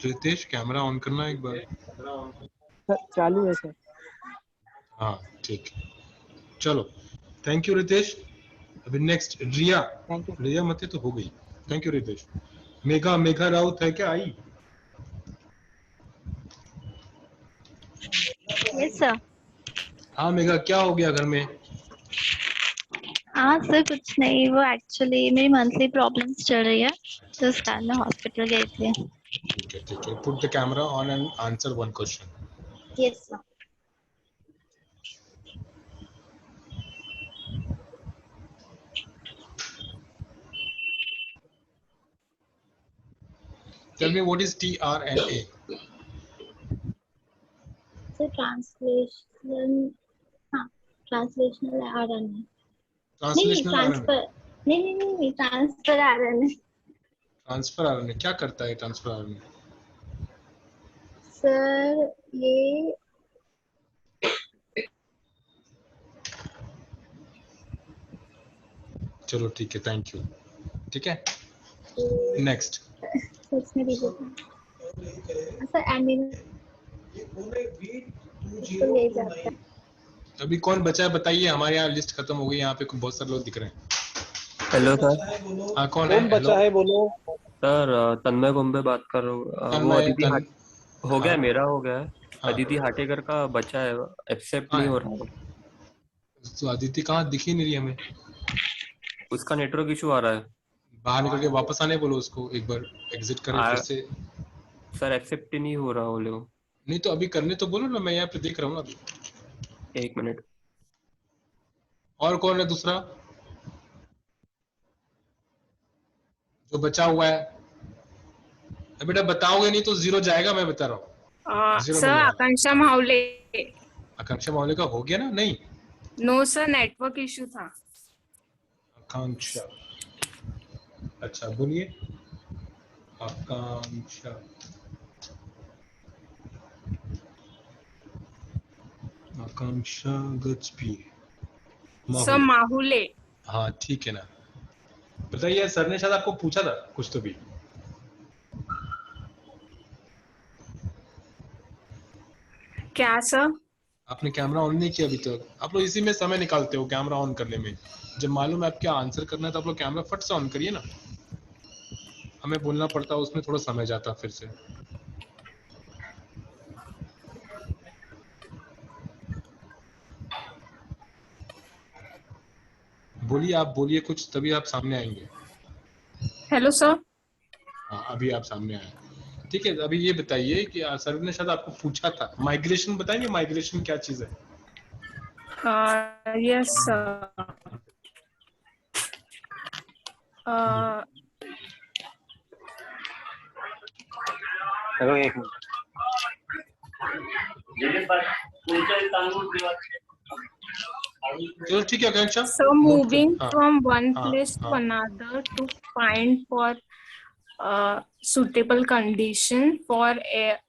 रितेश कैमरा ऑन करना एक बार। सर चालू है सर। हाँ ठीक है, चलो थैंक यू रितेश। अभी नेक्स्ट रिया। रिया मते तो हो गई। Thank you Ritesh. मेघा राउत है क्या आई? Yes sir. हाँ मेघा क्या हो गया घर में? हाँ सर कुछ नहीं, वो एक्चुअली मेरी मंथली प्रॉब्लम्स चल रही है तो उस कारण मैं हॉस्पिटल गई थी। ठीक है put the camera on and answer one question. Yes sir. Tell me what is tRNA? So translational RNA. नहीं Translational ट्रांसफर RNA. नहीं ट्रांसफर RNA. ट्रांसफर आरएनए क्या करता है ट्रांसफर आरएनए? सर ये चलो ठीक है, थैंक यू। ठीक है, नेक्स्ट। सोचने दीजिए सर एमिनो तो ले जाता है। अभी कौन बचा है बताइए, हमारे यहाँ लिस्ट खत्म हो गई, यहाँ पे बहुत सारे लोग दिख रहे हैं। Hello sir. हाँ कौन है? बचा है बोलो। सर तन्मय कुंबे बात कर रहा हूँ। वो तन्मय, अदिति हो गया, हाँ। मेरा हो गया है। हाँ। अदिति हाटेकर का बचा है, एक्सेप्ट हाँ। नहीं हो रहा। तो अदिति कहाँ दिखी नहीं रही हमें। उसका नेटवर्क इशू आ रहा है। बाहर निकल के वापस आने बोलो उसको, एक बार एग्जिट करे फिर से। सर एक्सेप्ट ही नहीं हो रहा बोले वो। नहीं तो अभी करने तो बोलो ना, मैं यहाँ पे देख रहा हूँ ना अभी। 1 मिनट। और कौन है दूसरा जो बचा हुआ है? बेटा बताओगे नहीं तो 0 जाएगा, मैं बता रहा हूँ। सर आकांक्षा मावले। आकांक्षा मावले का हो गया ना? नहीं नो सर, नेटवर्क इशू था। आकांक्षा, अच्छा बोलिए। आकांक्षा, आकांक्षा गजपी सर माहुले। हाँ ठीक है ना। बताइए, सर ने शायद आपको पूछा था कुछ तो भी। क्या सर? आपने कैमरा ऑन नहीं किया अभी तक। आप लोग इसी में समय निकालते हो कैमरा ऑन करने में। जब मालूम है आप क्या आंसर करना है तो आप लोग कैमरा फट से ऑन करिए ना। हमें बोलना पड़ता है, उसमें थोड़ा समय जाता फिर से। बोलिए, आप बोलिए कुछ, तभी आप सामने आएंगे। Hello sir. हाँ अभी आप सामने आए। ठीक है, अभी ये बताइए कि सर ने शायद आपको पूछा था, माइग्रेशन बताएंगे, माइग्रेशन क्या चीज है? Yes sir. चलो एक चलो ठीक है आकांक्षा। So moving हाँ, from one हाँ, place to हाँ। another to find for suitable condition for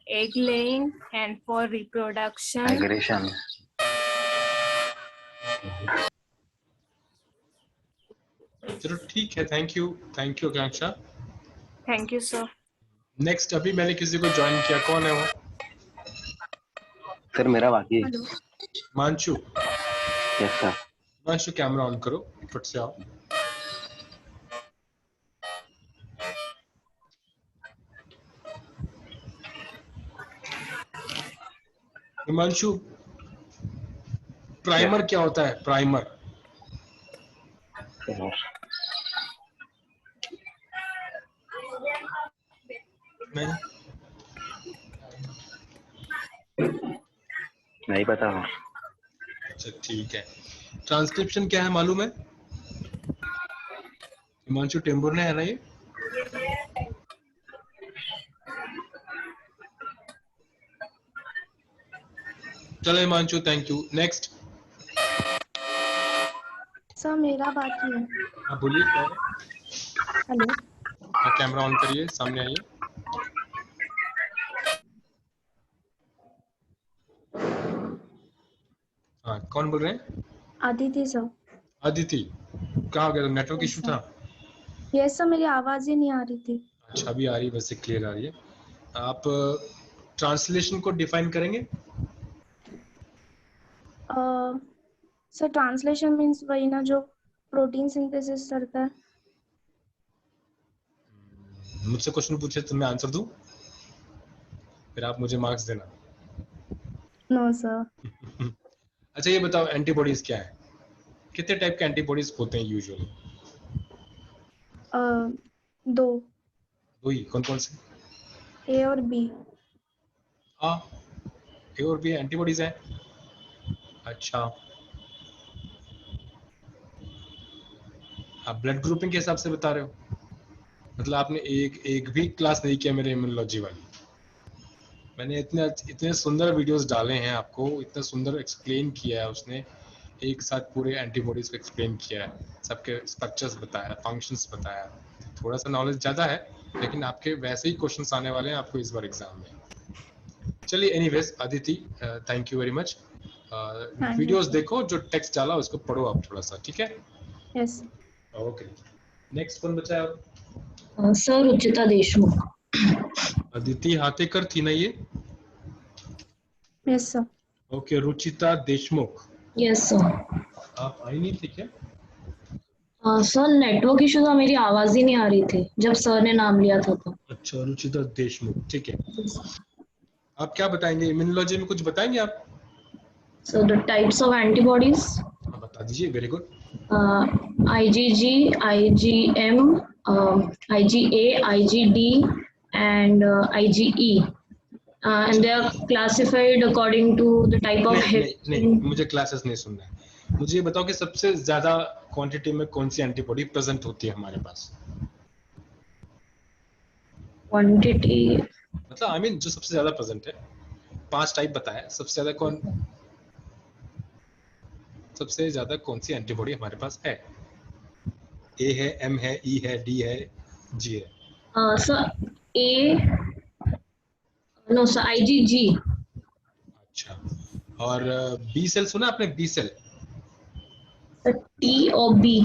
egg laying and for reproduction. Migration. चलो ठीक है, thank you Akanksha. Thank you sir. Next, अभी मैंने किसी को ज्वाइन किया, कौन है वो? सर मेरा बाकी है। Manshu. Yes sir. Manshu camera on करो, फट से आओ। हिमांशु, प्राइमर क्या होता है? प्राइमर नहीं पता। अच्छा ठीक है। ट्रांसक्रिप्शन क्या है मालूम है? हिमांशु टेम्बुर ने है ना ये? चलो Himanshu, thank you. Next. Sir मेरा बाकी है। हाँ बोलिए, क्या है? हेलो। हाँ कैमरा ऑन करिए, सामने आइए। हाँ कौन बोल रहे हैं? अदिति सर। अदिति, कहाँ हो गया? नेटवर्क इशू था? यस सर, मेरी आवाज ही नहीं आ रही थी। अच्छा अभी आ रही है, वैसे क्लियर आ रही है। आप ट्रांसलेशन को डिफाइन करेंगे? सर ट्रांसलेशन मीन्स वही ना जो प्रोटीन सिंथेसिस करता है। मुझसे क्वेश्चन पूछे तो मैं आंसर दूं, फिर आप मुझे मार्क्स देना। No sir. अच्छा ये बताओ, एंटीबॉडीज क्या है? कितने टाइप के एंटीबॉडीज होते हैं यूजुअली? 2 ही, कौन कौन से? ए और बी। हाँ ए और बी एंटीबॉडीज हैं। अच्छा, आप ब्लड ग्रुपिंग के हिसाब से बता रहे हो? मतलब आपने एक भी क्लास नहीं किया मेरे इम्यूनोलॉजी वाली। मैंने इतने सुंदर वीडियोस डाले हैं आपको, इतना सुंदर एक्सप्लेन किया है उसने, एक साथ पूरे एंटीबॉडीज को एक्सप्लेन किया है, सबके स्ट्रक्चर्स बताया, फंक्शंस बताया। थोड़ा सा नॉलेज ज्यादा है, लेकिन आपके वैसे ही क्वेश्चंस आने वाले हैं आपको इस बार एग्जाम में। चलिए anyways Aditi, thank you very much. Videos देखो, जो टेक्स्ट डाला उसको पढ़ो आप थोड़ा सा, ठीक है? यस ओके, नेक्स्ट कौन बचा है? सर रुचिता देशमुख। अदिति हाथेकर थी ना ये? Yes sir. Okay, Ruchita Deshmukh. Yes sir. आप आई नहीं थी क्या? सर नेटवर्क इशू था, मेरी आवाज ही नहीं आ रही थी जब सर ने नाम लिया था तो। अच्छा, रुचिता देशमुख, ठीक है। आप क्या बताएंगे इम्यूनोलॉजी में, कुछ बताएंगे आप? So the types of antibodies. बता दीजिए, very good. IgG, IgM, IgA, IgD and IgE, and they are classified according to the type of नहीं, मुझे क्लासेस नहीं सुनना है। मुझे ये बताओ कि सबसे ज्यादा क्वांटिटी में कौन सी एंटीबॉडी प्रेजेंट होती है हमारे पास? क्वांटिटी मतलब आई मीन जो सबसे ज्यादा प्रेजेंट है। 5 टाइप बताया, सबसे ज्यादा कौन सी एंटीबॉडी हमारे पास है? ए है, एम है, ई है, डी है, जी है। Sir no sir IgG। अच्छा, और बी सेल सुना आपने? बी सेल, T और B।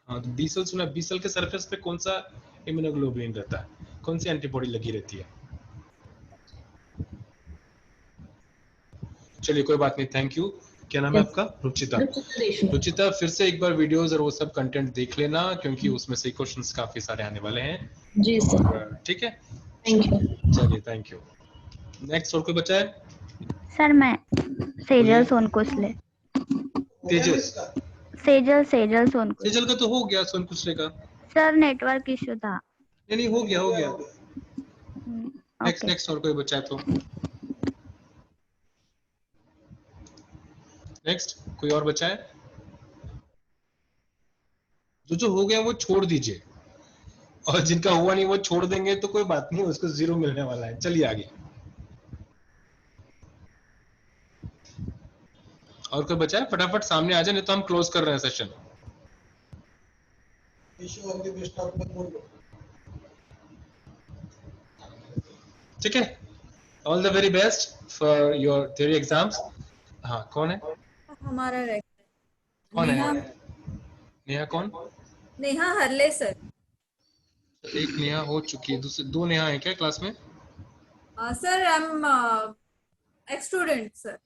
हाँ, तो बी सेल सुना। बी सेल के सरफेस पे कौन सा इम्यूनोग्लोबुलिन रहता है, कौन सी एंटीबॉडी लगी रहती है? चलिए कोई बात नहीं, थैंक यू। क्या नाम है आपका? रुचिता। रुचिता, फिर से एक बार वीडियोस और वो सब कंटेंट देख लेना, क्योंकि उसमें से क्वेश्चंस काफी सारे आने वाले हैं। जी सर। ठीक है, थैंक यू। चलिए थैंक यू। नेक्स्ट और कोई बचा है? सर मैं सेजल सोनकुसले। तेजस? सेजल सोनकुसले। सेजल का तो हो गया, सोनकुसले का। सर नेटवर्क इशू था। नहीं, हो गया। नेक्स्ट और कोई बचा है तो? नेक्स्ट कोई और बचा है? जो हो गया वो छोड़ दीजिए, और जिनका हुआ नहीं वो छोड़ देंगे तो कोई बात नहीं, उसको 0 मिलने वाला है। चलिए आगे। और कोई बचा है? फटाफट सामने आ जाए, नहीं तो हम क्लोज कर रहे हैं सेशन। ठीक है, all the very best for your theory exams. हाँ, कौन है? हमारा कौन है? नेहा कौन? नेहा हरले सर। एक नेहा हो चुकी है, दूसरे 2 नेहा है क्या क्लास में? Sir I am x student sir.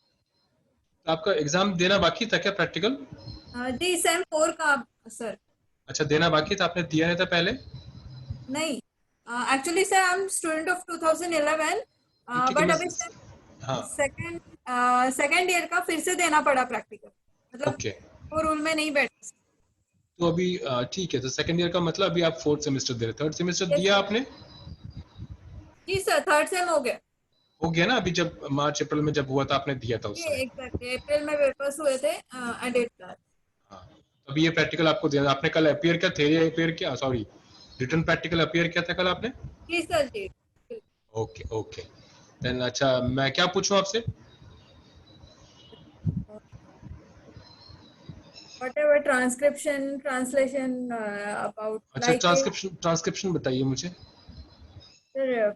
आपका एग्जाम देना बाकी था क्या, प्रैक्टिकल? जी सेम 4 का सर। अच्छा, देना बाकी था, आपने दिया नहीं था पहले? नहीं, actually sir I am student of 2011, but अभी सेकंड ईयर का फिर से देना पड़ा प्रैक्टिकल, मतलब वो रूल में नहीं बैठा। तो अभी ठीक है, तो सेकंड ईयर का मतलब अभी आप 4th सेमेस्टर दे रहे, 3rd सेमेस्टर दिया आपने? जी सर, 3rd सेम हो गया ना। अभी जब मार्च अप्रैल में जब हुआ था आपने दिया था उस समय? एग्जैक्टली अप्रैल में पेपर्स हुए थे एडिट कर। अभी ये प्रैक्टिकल आपको दिया, आपने कल अपियर किया, थ्योरी अपियर किया, सॉरी रिटन प्रैक्टिकल अपियर किया था कल आपने? जी सर जी। Okay then. अच्छा, मैं क्या पूछूं आपसे? whatever transcription translation about अच्छा, like ट्रांसक्रिप्शन बताइए मुझे। sir,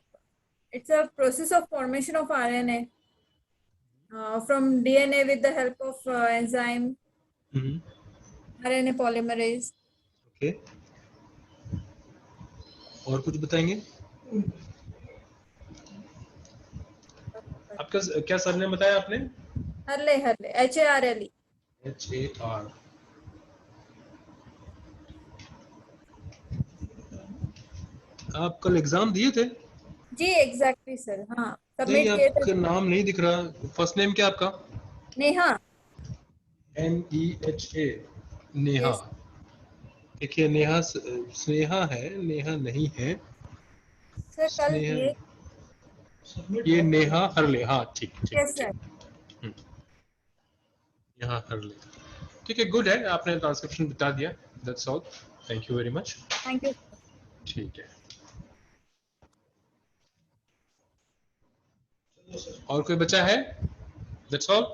it's a process of formation of RNA from DNA with the help of enzyme RNA polymerase. Okay. और कुछ बताएंगे? आपका क्या सर ने बताया आपने? हरले HARLE। HAR। आप कल एग्जाम दिए थे? जी एग्जैक्टली सर। हाँ, सबमिट नहीं, किए थे। आपका नाम नहीं दिख रहा। फर्स्ट नेम क्या आपका? नेहा। NEHA, नेहा। देखिए, नेहा स्नेहा है, नेहा नहीं है सर। कल ये नेहा हरले। हाँ ठीक। Yes sir. यहाँ हरले, ठीक है, गुड है, आपने ट्रांसक्रिप्शन बता दिया। That's all, thank you very much. Thank you. ठीक है। और कोई बचा है? That's all.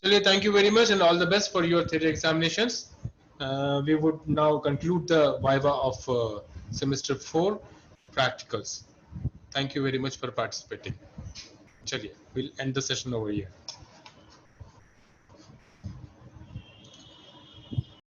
चलिए, thank you very much and all the best for your theory examinations. We would now conclude the viva of semester 4 practicals. Thank you very much for participating. चलिए, we'll end the session over here.